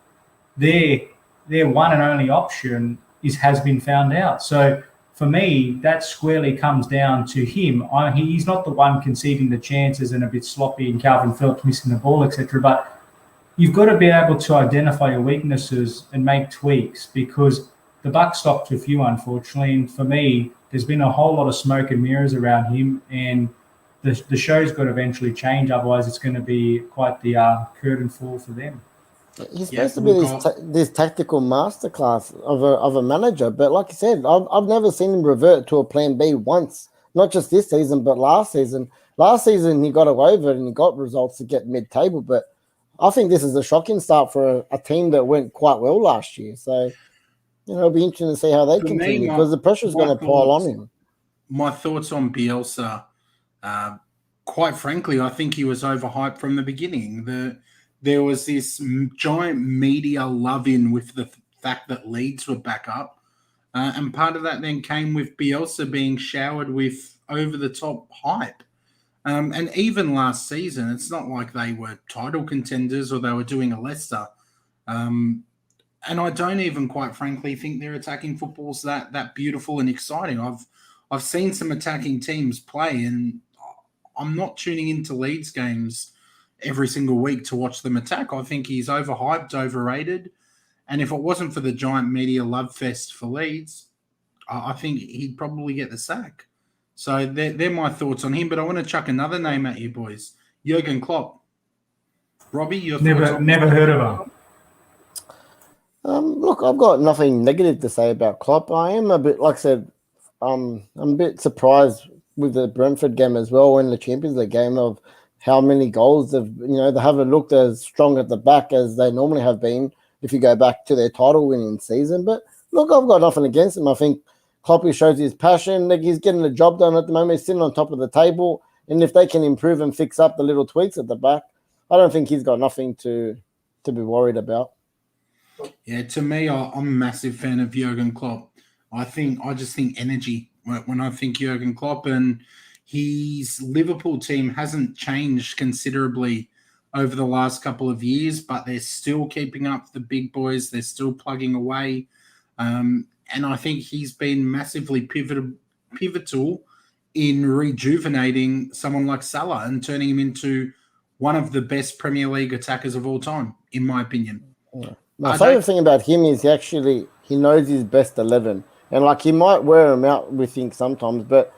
their one and only option has been found out. So for me, that squarely comes down to him. He's not the one conceding the chances and a bit sloppy, and Calvin Phillips missing the ball, etc. But you've got to be able to identify your weaknesses and make tweaks, because the buck stopped with you, unfortunately. And for me, there's been a whole lot of smoke and mirrors around him, and the show's got to eventually change. Otherwise, it's going to be quite the curtain fall for them. He's supposed to be this tactical masterclass of a manager, but like I said, I've never seen him revert to a plan B once. Not just this season, but last season. Last season, he got away with it and he got results to get mid-table, but I think this is a shocking start for a team that went quite well last year. So, it'll be interesting to see how they continue, because the pressure's going to pile on him. My thoughts on Bielsa, quite frankly, I think he was overhyped from the beginning. There was this giant media love-in with the fact that Leeds were back up. And part of that then came with Bielsa being showered with over-the-top hype. And even last season, it's not like they were title contenders or they were doing a Leicester. And I don't even, quite frankly, think their attacking football's that beautiful and exciting. I've seen some attacking teams play, and I'm not tuning into Leeds games every single week to watch them attack. I think he's overhyped, overrated. And if it wasn't for the giant media love fest for Leeds, I think he'd probably get the sack. So they're my thoughts on him. But I want to chuck another name at you, boys. Jurgen Klopp. Robbie, your thoughts? Never heard of him. Look, I've got nothing negative to say about Klopp. I am a bit, like I said, I'm a bit surprised with the Brentford game as well, in the Champions League game, of how many goals they haven't looked as strong at the back as they normally have been if you go back to their title winning season. But look, I've got nothing against him. I think Klopp shows his passion. Like, he's getting the job done at the moment. He's sitting on top of the table. And if they can improve and fix up the little tweaks at the back, I don't think he's got nothing to be worried about. Yeah, to me, I'm a massive fan of Jurgen Klopp. I just think energy when I think Jurgen Klopp, and his Liverpool team hasn't changed considerably over the last couple of years, but they're still keeping up the big boys. They're still plugging away. And I think he's been massively pivotal in rejuvenating someone like Salah and turning him into one of the best Premier League attackers of all time, in my opinion. Yeah. My favourite thing about him is he knows his best 11. And, like, he might wear him out, we think, sometimes, but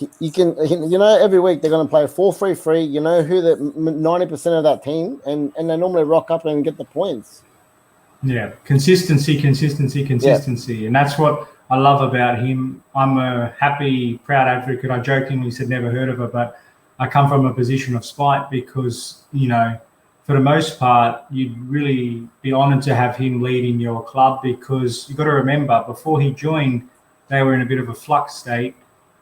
every week they're going to play 4-3-3. You know who the 90% of that team, and they normally rock up and get the points. Yeah, consistency. Yeah. And that's what I love about him. I'm a happy, proud advocate. I jokingly said never heard of her, but I come from a position of spite because, for the most part, you'd really be honoured to have him leading your club, because you've got to remember, before he joined, they were in a bit of a flux state,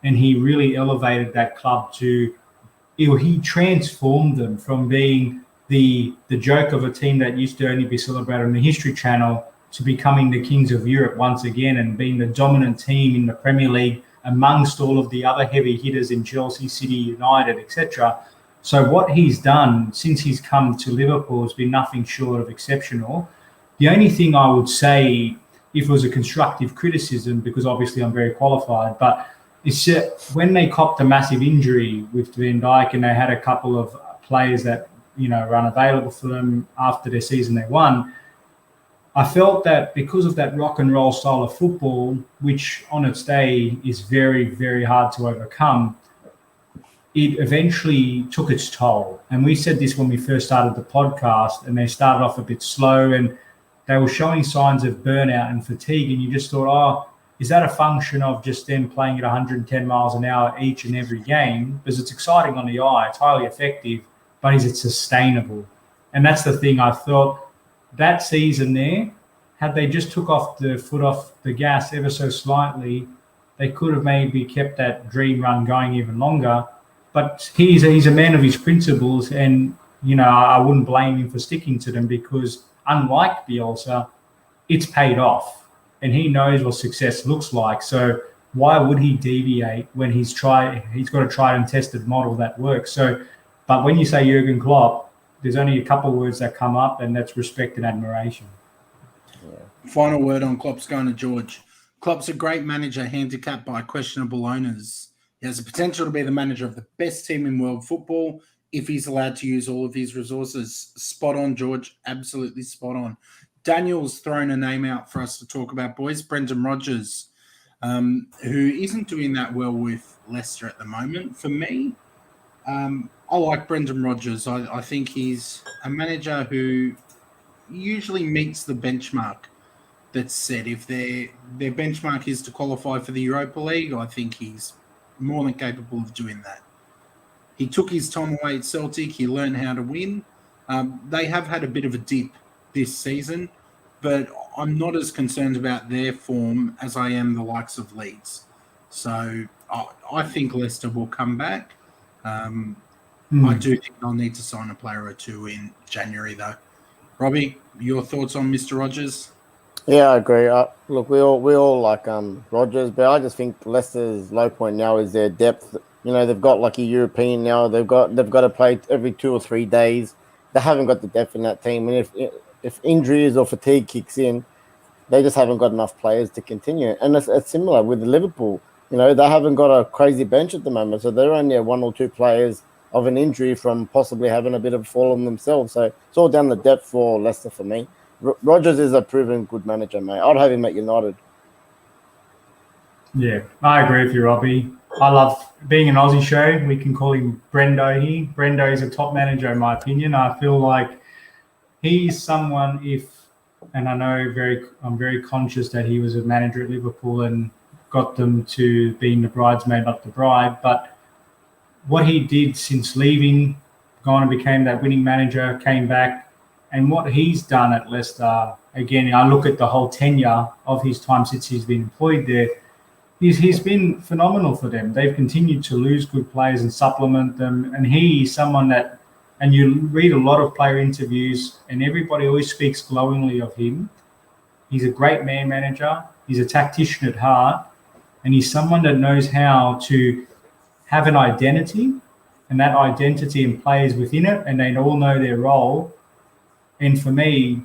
and he really elevated that club he transformed them from being the joke of a team that used to only be celebrated on the History Channel to becoming the kings of Europe once again and being the dominant team in the Premier League amongst all of the other heavy hitters in Chelsea, City, United, etc. So what he's done since he's come to Liverpool has been nothing short of exceptional. The only thing I would say, if it was a constructive criticism, because obviously I'm very qualified, but it's when they copped a massive injury with Van Dijk and they had a couple of players that were unavailable for them after their season they won, I felt that because of that rock and roll style of football, which on its day is very, very hard to overcome, it eventually took its toll. And we said this when we first started the podcast, and they started off a bit slow and they were showing signs of burnout and fatigue. And you just thought, is that a function of just them playing at 110 miles an hour each and every game? Because it's exciting on the eye, it's highly effective, but is it sustainable? And that's the thing. I thought that season there, had they just took off the foot off the gas ever so slightly, they could have maybe kept that dream run going even longer. But he's a man of his principles, and I wouldn't blame him for sticking to them, because unlike Bielsa, it's paid off, and he knows what success looks like. So why would he deviate when he's got a tried and tested model that works? So, but when you say Jurgen Klopp, there's only a couple of words that come up, and that's respect and admiration. Final word on Klopp's going to George. Klopp's a great manager, handicapped by questionable owners. He has the potential to be the manager of the best team in world football if he's allowed to use all of his resources. Spot on, George. Absolutely spot on. Daniel's thrown a name out for us to talk about, boys. Brendan Rodgers, who isn't doing that well with Leicester at the moment. For me, I like Brendan Rodgers. I think he's a manager who usually meets the benchmark that's set. If their benchmark is to qualify for the Europa League, I think he's more than capable of doing that. He took his time away at Celtic. He learned how to win. They have had a bit of a dip this season, but I'm not as concerned about their form as I am the likes of Leeds. So I think Leicester will come back. I do think they'll need to sign a player or two in January, though. Robbie, your thoughts on Mr. Rodgers? Yeah, I agree. Look, we all like Rodgers, but I just think Leicester's low point now is their depth. You know, they've got like a European now. They've got to play every 2 or 3 days. They haven't got the depth in that team, and if injuries or fatigue kicks in, they just haven't got enough players to continue. And it's similar with Liverpool. You know, they haven't got a crazy bench at the moment, so they're only 1 or 2 players of an injury from possibly having a bit of a fall on themselves. So it's all down the depth for Leicester for me. Rodgers is a proven good manager, mate. I'd have him at United. Yeah, I agree with you, Robbie. I love being an Aussie show. We can call him Brendo here. Brendo is a top manager, in my opinion. I feel like he's someone, and I know I'm very conscious that he was a manager at Liverpool and got them to being the bridesmaid, not the bride. But what he did since leaving, gone and became that winning manager, came back, and what he's done at Leicester, again, I look at the whole tenure of his time since he's been employed there, he's been phenomenal for them. They've continued to lose good players and supplement them, and he's someone that, and you read a lot of player interviews, and everybody always speaks glowingly of him. He's a great man manager. He's a tactician at heart, and he's someone that knows how to have an identity, and that identity and players within it, and they all know their role. And for me,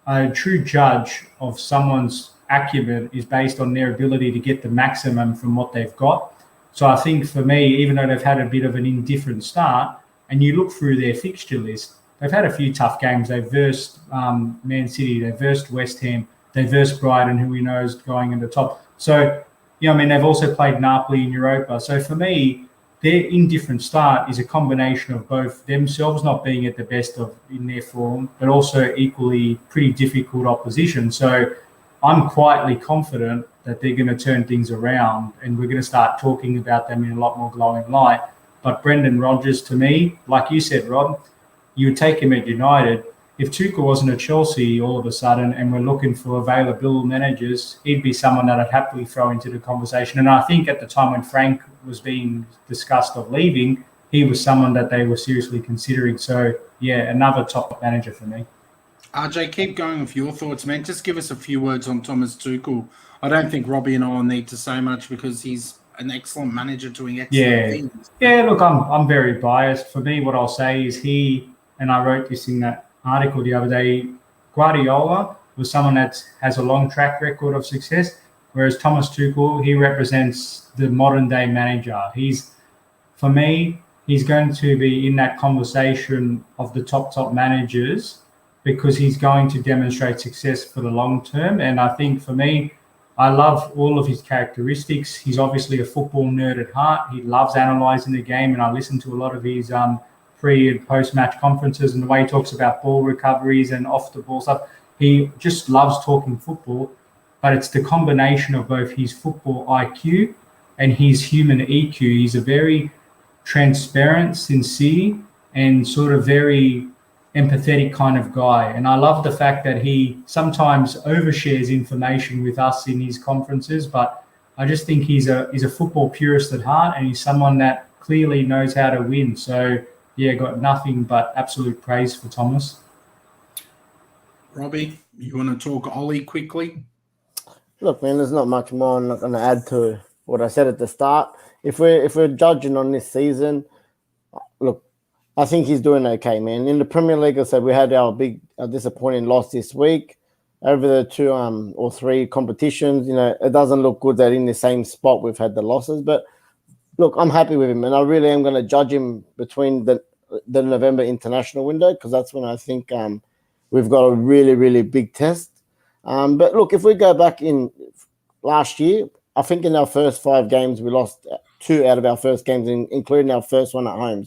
a true judge of someone's acumen is based on their ability to get the maximum from what they've got. So I think for me, even though they've had a bit of an indifferent start, and you look through their fixture list, they've had a few tough games. They've versed Man City, they've versed West Ham, they've versed Brighton, who we know is going in the top. So, they've also played Napoli in Europa. So for me, their indifferent start is a combination of both themselves not being at the best in their form, but also equally pretty difficult opposition. So I'm quietly confident that they're going to turn things around, and we're going to start talking about them in a lot more glowing light. But Brendan Rodgers, to me, like you said, Rod, you would take him at United. If Tuchel wasn't at Chelsea all of a sudden and we're looking for available managers, he'd be someone that I'd happily throw into the conversation. And I think at the time when Frank was being discussed of leaving, he was someone that they were seriously considering. So, yeah, another top manager for me. RJ, keep going with your thoughts, man. Just give us a few words on Thomas Tuchel. I don't think Robbie and I will need to say much because he's an excellent manager doing excellent things. Yeah, look, I'm very biased. For me, what I'll say is and I wrote this in that article the other day, Guardiola was someone that has a long track record of success, whereas Thomas Tuchel, he represents the modern day manager. For me, he's going to be in that conversation of the top managers because he's going to demonstrate success for the long term. And I think for me, I love all of his characteristics. He's obviously a football nerd at heart. He loves analysing the game, and I listen to a lot of his pre- and post-match conferences, and the way he talks about ball recoveries and off-the-ball stuff. He just loves talking football, but it's the combination of both his football IQ and his human EQ. He's a very transparent, sincere, and sort of very empathetic kind of guy. And I love the fact that he sometimes overshares information with us in his conferences, but I just think he's a football purist at heart, and he's someone that clearly knows how to win. So, yeah, got nothing but absolute praise for Thomas. Robbie, you want to talk Ollie quickly? Look, man, there's not much more I'm not going to add to what I said at the start. If we're judging on this season, look, I think he's doing okay, man. In the Premier League, I said we had our big disappointing loss this week. Over the 2 or 3 competitions, it doesn't look good that in the same spot we've had the losses. But look, I'm happy with him, and I really am going to judge him between the November international window, because that's when I think we've got a really, really big test. But look, if we go back in last year, I think in our first 5 games we lost 2 out of our first games, including our first one at home.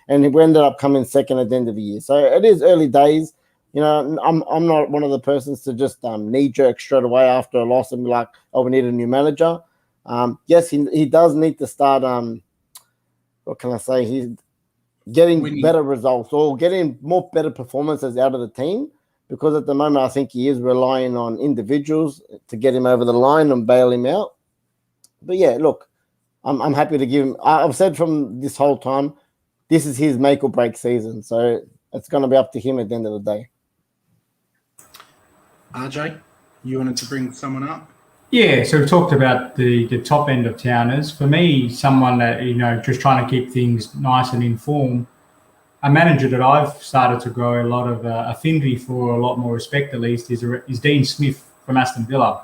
And we ended up coming second at the end of the year. So it is early days. I'm not one of the persons to just knee jerk straight away after a loss and be like, oh, we need a new manager. Yes, he does need to start. What can I say? He's getting better results or getting more better performances out of the team, because at the moment I think he is relying on individuals to get him over the line and bail him out. But yeah, look, I'm happy to give him. I've said from this whole time, this is his make or break season. So it's going to be up to him at the end of the day. RJ, you wanted to bring someone up? Yeah, so we've talked about the top end of towners. For me, someone that, just trying to keep things nice and in form, a manager that I've started to grow a lot of affinity for, a lot more respect at least, is Dean Smith from Aston Villa.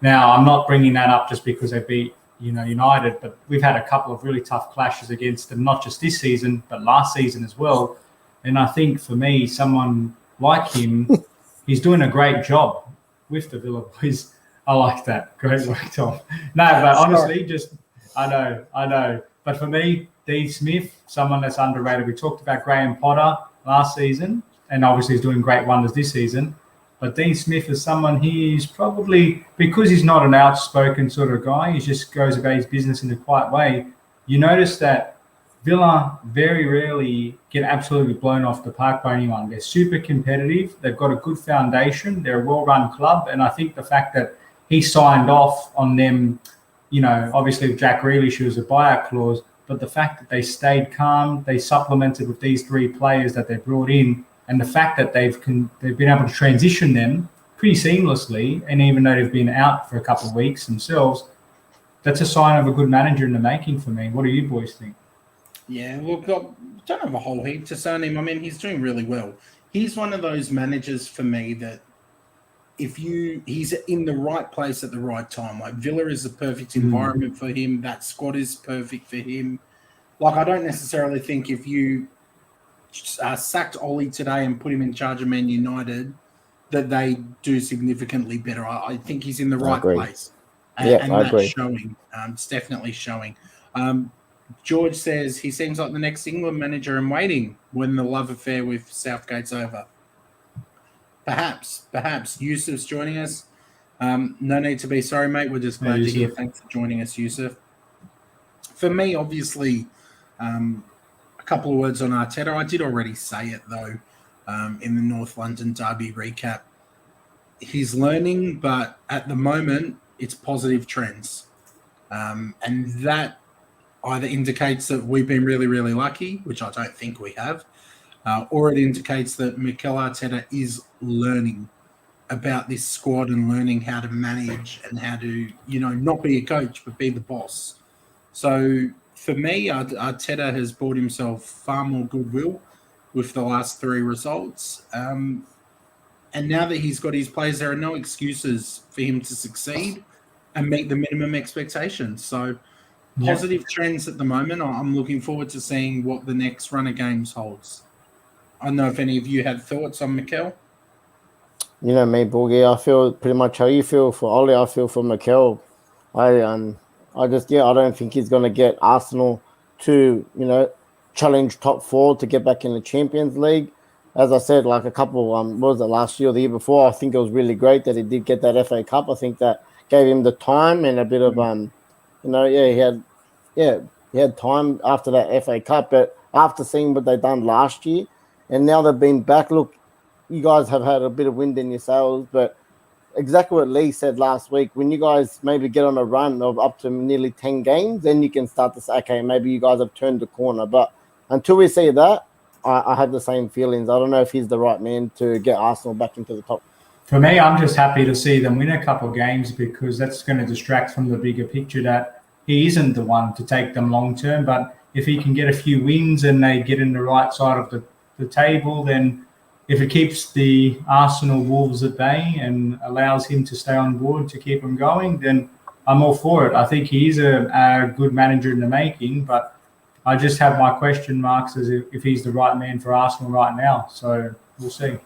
Now, I'm not bringing that up just because they beat United, but we've had a couple of really tough clashes against them, not just this season, but last season as well. And I think for me, someone like him, he's doing a great job with the Villa boys. I like that. Great work, Tom. No, but honestly, I know. But for me, Dean Smith, someone that's underrated. We talked about Graham Potter last season, and obviously he's doing great wonders this season. But Dean Smith is someone, he's probably, because he's not an outspoken sort of guy, he just goes about his business in a quiet way. You notice that Villa very rarely get absolutely blown off the park by anyone. They're super competitive. They've got a good foundation. They're a well-run club. And I think the fact that he signed off on them, obviously with Jack Grealish, was a buyout clause, but the fact that they stayed calm, they supplemented with these 3 players that they brought in, and the fact that they've been able to transition them pretty seamlessly, and even though they've been out for a couple of weeks themselves, that's a sign of a good manager in the making for me. What do you boys think? Yeah, look, I don't have a whole heap to say on him. I mean, he's doing really well. He's one of those managers for me that he's in the right place at the right time. Like, Villa is the perfect environment for him. That squad is perfect for him. Like, I don't necessarily think if you sacked Ollie today and put him in charge of Man United, that they do significantly better. I think he's in the right place. And that's agree. Showing. It's definitely showing. George says he seems like the next England manager in waiting when the love affair with Southgate's over. Perhaps. Yusuf's joining us. No need to be sorry, mate. We're just glad to hear. Thanks for joining us, Yusuf. For me, obviously, a couple of words on Arteta. I did already say it, though, in the North London Derby recap. He's learning, but at the moment, it's positive trends. And that either indicates that we've been really, really lucky, which I don't think we have, or it indicates that Mikel Arteta is learning about this squad and learning how to manage and how to, not be a coach, but be the boss. So for me, Arteta has bought himself far more goodwill with the last 3 results. And now that he's got his players, there are no excuses for him to succeed and meet the minimum expectations. So positive trends at the moment. I'm looking forward to seeing what the next run of games holds. I don't know if any of you had thoughts on Mikel. You know me, Boogie. I feel pretty much how you feel for Ollie. I feel for Mikel. I don't think he's going to get Arsenal to, challenge top 4 to get back in the Champions League. As I said, like a couple, what was it, last year or the year before, I think it was really great that he did get that FA Cup. I think that gave him the time and a bit of, he had time after that FA Cup. But after seeing what they've done last year, and now they've been back, look, you guys have had a bit of wind in your sails, but exactly what Lee said last week, when you guys maybe get on a run of up to nearly 10 games, then you can start to say, okay, maybe you guys have turned the corner. But until we see that, I have the same feelings. I don't know if he's the right man to get Arsenal back into the For me, I'm just happy to see them win a couple of games because that's going to distract from the bigger picture that he isn't the one to take them long term. But if he can get a few wins and they get in the right side of the table, then if it keeps the Arsenal Wolves at bay and allows him to stay on board to keep them going, then I'm all for it. I think he's a good manager in the making, but I just have my question marks as if he's the right man for Arsenal right now. So we'll see.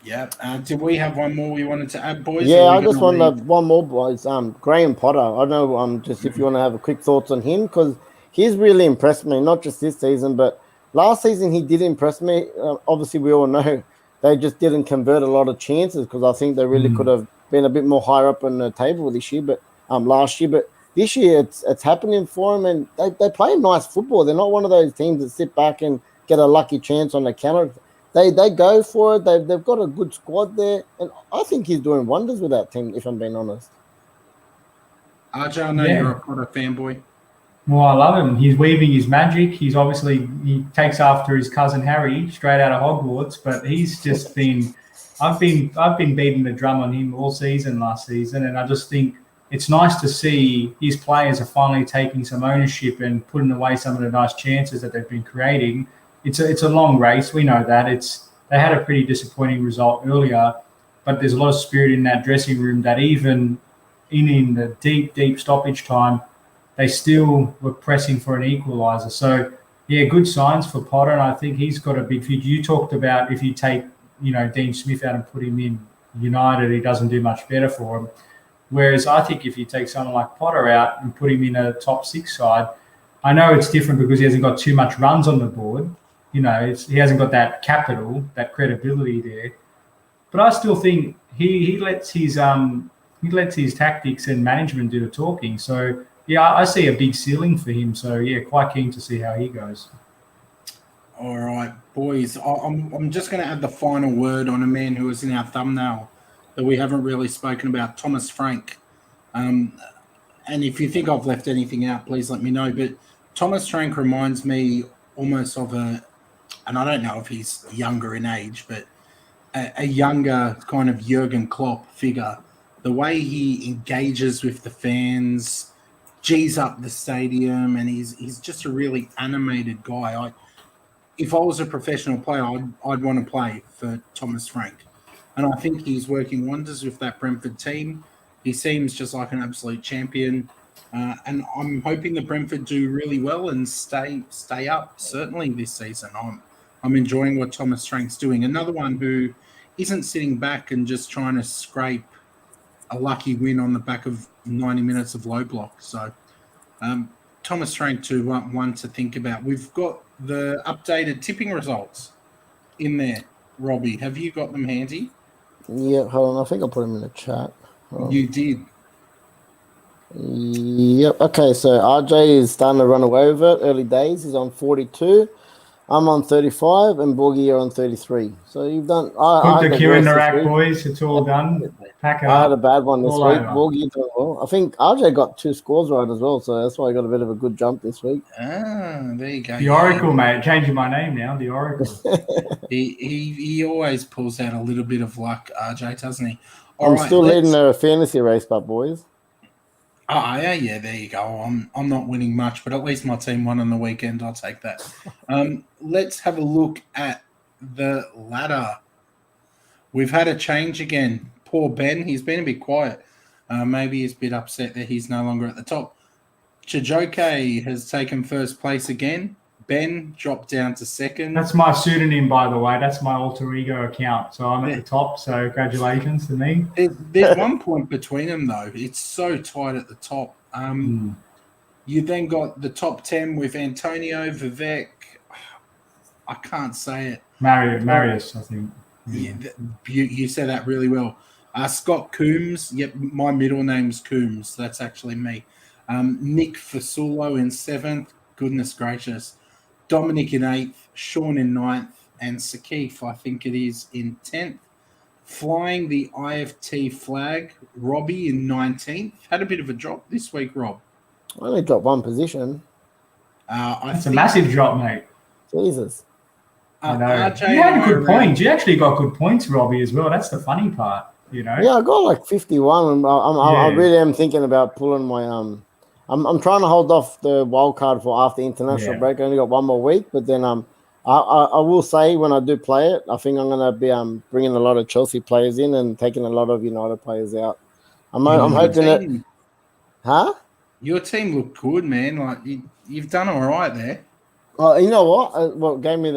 Yeah. Did we have one more we wanted to add, boys? Yeah, I just wanted one more, boys. Graham Potter. I know. Just if you want to have a quick thoughts on him, because he's really impressed me. Not just this season, but last season he did impress me. Obviously, we all know they just didn't convert a lot of chances because I think they really could have been a bit more higher up on the table this year. But last year, but this year it's happening for them, and they play nice football. They're not one of those teams that sit back and get a lucky chance on the counter. They go for it. They've got a good squad there, and I think he's doing wonders with that team. If I'm being honest, RJ, I know you're a Potter fanboy. Well, I love him. He's weaving his magic. He takes after his cousin Harry straight out of Hogwarts. But he's just been. I've been beating the drum on him all season last season, and I just think it's nice to see his players are finally taking some ownership and putting away some of the nice chances that they've been creating. It's a long race. We know that. They had a pretty disappointing result earlier, but there's a lot of spirit in that dressing room that even in the deep stoppage time, they still were pressing for an equaliser. So, yeah, good signs for Potter, and I think he's got a big future. You talked about if you take, Dean Smith out and put him in United, he doesn't do much better for him. Whereas I think if you take someone like Potter out and put him in a top 6 side, I know it's different because he hasn't got too much runs on the board. He hasn't got that capital, that credibility there. But I still think he lets his tactics and management do the talking. So yeah, I see a big ceiling for him. So yeah, quite keen to see how he goes. All right, boys. I'm just going to add the final word on a man who was in our thumbnail that we haven't really spoken about, Thomas Frank. And if you think I've left anything out, please let me know. But Thomas Frank reminds me almost of and I don't know if he's younger in age, but a younger kind of Jurgen Klopp figure. The way he engages with the fans, G's up the stadium, and he's just a really animated guy. If I was a professional player, I'd want to play for Thomas Frank. And I think he's working wonders with that Brentford team. He seems just like an absolute champion. And I'm hoping the Brentford do really well and stay up, certainly this season. I'm enjoying what Thomas Frank's doing. Another one who isn't sitting back and just trying to scrape a lucky win on the back of 90 minutes of low block. So Thomas Frank, too, one to think about. We've got the updated tipping results in there. Robbie, have you got them handy? Yeah, hold on. I think I put them in the chat. You did. Yep. Okay, so RJ is starting to run away with it. Early days, he's on 42. I'm on 35, and Borgie are on 33. So you've done. Put the queue in the rack, boys. It's all done. Pack it up. I had a bad one this week. Over. Borgie done well. I think RJ got 2 scores right as well, so that's why I got a bit of a good jump this week. There you go. The Oracle, mate. Changing my name now. The Oracle. he always pulls out a little bit of luck, RJ, doesn't he? I'm still leading a fantasy race, but boys. Oh, yeah, there you go. I'm not winning much, but at least my team won on the weekend. I'll take that. Let's have a look at the ladder. We've had a change again. Poor Ben, he's been a bit quiet. Maybe he's a bit upset that he's no longer at the top. Chijoke has taken first place again. Ben dropped down to second. That's my pseudonym, by the way. That's my alter ego account. So I'm at the top. So congratulations to me. There's 1 point between them, though. It's so tight at the top. You then got the top 10 with Antonio, Vivek. I can't say it. Marius, I think. Yeah, you said that really well. Scott Coombs. Yep, my middle name's Coombs. That's actually me. Nick Fasulo in 7th. Goodness gracious. Dominic in 8th, Sean in 9th, and Sakif, I think it is, in 10th. Flying the IFT flag, Robbie in 19th. Had a bit of a drop this week, Rob. I only dropped 1 position. It's a massive drop, mate. Jesus. I know. You had good points. You actually got good points, Robbie, as well. That's the funny part. You know. Yeah, I got like 51. And I Yeah. really am thinking about pulling my I'm trying to hold off the wild card for after international Yeah. break. I only got one more week, but then I will say when I do play it, I think I'm gonna be bringing a lot of Chelsea players in and taking a lot of United players out. I'm hoping that. Huh? Your team looked good, man. Like you've done all right there. You know what? What gave me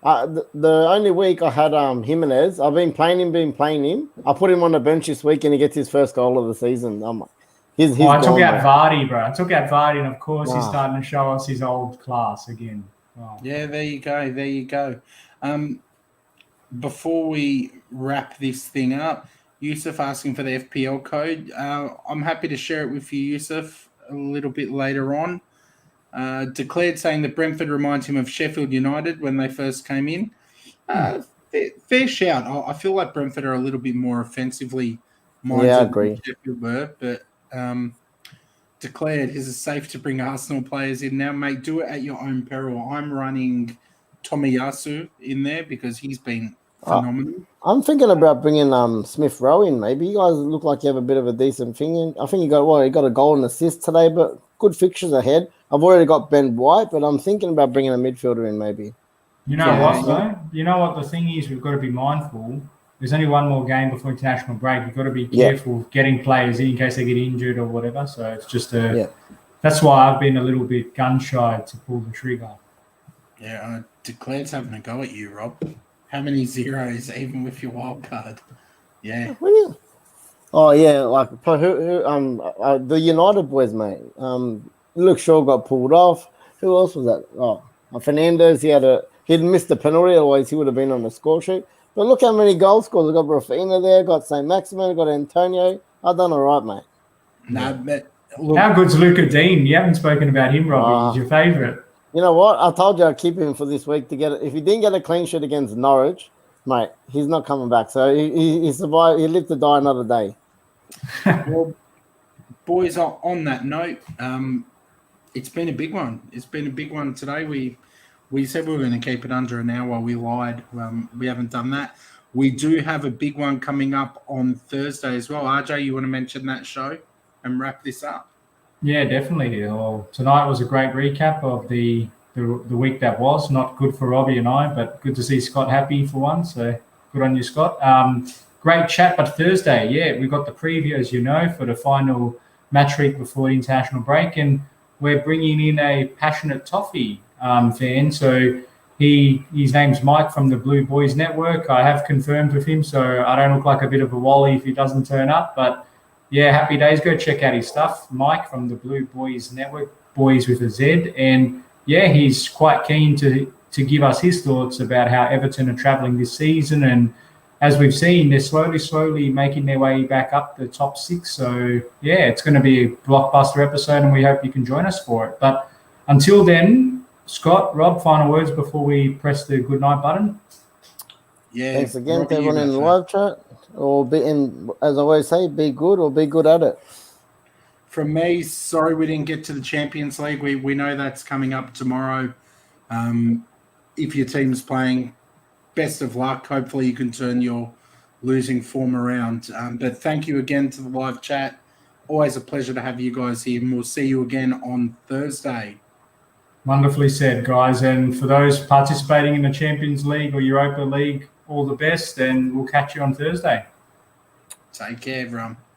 the only week I had Jimenez. I've been playing him. I put him on the bench this week, and he gets his first goal of the season. He's I took gone, out bro. Vardy, bro. I took out Vardy, and of course he's Wow. starting to show us his old class again. Wow. Yeah, there you go. There you go. Before we wrap this thing up, Yusuf asking for the FPL code. I'm happy to share it with you, Yusuf, a little bit later on. Declared saying that Brentford reminds him of Sheffield United when they first came in. Fair shout. I feel like Brentford are a little bit more offensively minded Yeah, I than agree. Sheffield were, but Declared, is it safe to bring Arsenal players in now? Mate, do it at your own peril. I'm running Tomiyasu in there because he's been phenomenal. I'm thinking about bringing Smith Rowe in. Maybe you guys look like you have a bit of a decent thing in. I think you got a goal and assist today, but good fixtures ahead. I've already got Ben White, but I'm thinking about bringing a midfielder in maybe. You know what, though? You know what the thing is? We've got to be mindful. There's only one more game before international break. You've got to be careful getting players in case they get injured or whatever. So it's just that's why I've been a little bit gun shy to pull the trigger. Yeah, Declared's having a go at you, Rob. How many zeros, even with your wild card? Yeah. Oh yeah, like the United boys, mate. Luke Shaw got pulled off. Who else was that? Oh, Fernandez. He'd missed the penalty, otherwise he would have been on the score sheet. But look how many goals scored. I got Rafinha there, got St. Maximin, got Antonio. I've done all right, mate. How good's Luca Dean? You haven't spoken about him, Robbie. He's your favourite. You know what? I told you I'd keep him for this week to get it. If he didn't get a clean sheet against Norwich, mate, he's not coming back. So he survived. He lived to die another day. Well, boys, on that note, it's been a big one. It's been a big one today. We said we were going to keep it under an hour. We lied. We haven't done that. We do have a big one coming up on Thursday as well. RJ, you want to mention that show and wrap this up? Yeah, definitely. Well, tonight was a great recap of the week that was. Not good for Robbie and I, but good to see Scott happy for one. So good on you, Scott. Great chat. But Thursday, we got the preview, as you know, for the final match week before the international break. And we're bringing in a passionate Toffee fan. So his name's Mike from the Blue Boys Network. I have confirmed with him, so I don't look like a bit of a wally if he doesn't turn up. But yeah, happy days. Go check out his stuff. Mike from the Blue Boys Network, boys with a Z. And yeah, he's quite keen to give us his thoughts about how Everton are travelling this season. And as we've seen, they're slowly making their way back up the top six. So yeah, it's going to be a blockbuster episode, and we hope you can join us for it. But until then, Scott, Rob, final words before we press the good night button. Yeah. Thanks again to everyone in the live chat. Or as I always say, be good or be good at it. From me, sorry we didn't get to the Champions League. We know that's coming up tomorrow. If your team's playing, best of luck. Hopefully you can turn your losing form around. But thank you again to the live chat. Always a pleasure to have you guys here, and we'll see you again on Thursday. Wonderfully said, guys. And for those participating in the Champions League or Europa League, all the best, and we'll catch you on Thursday. Take care, everyone.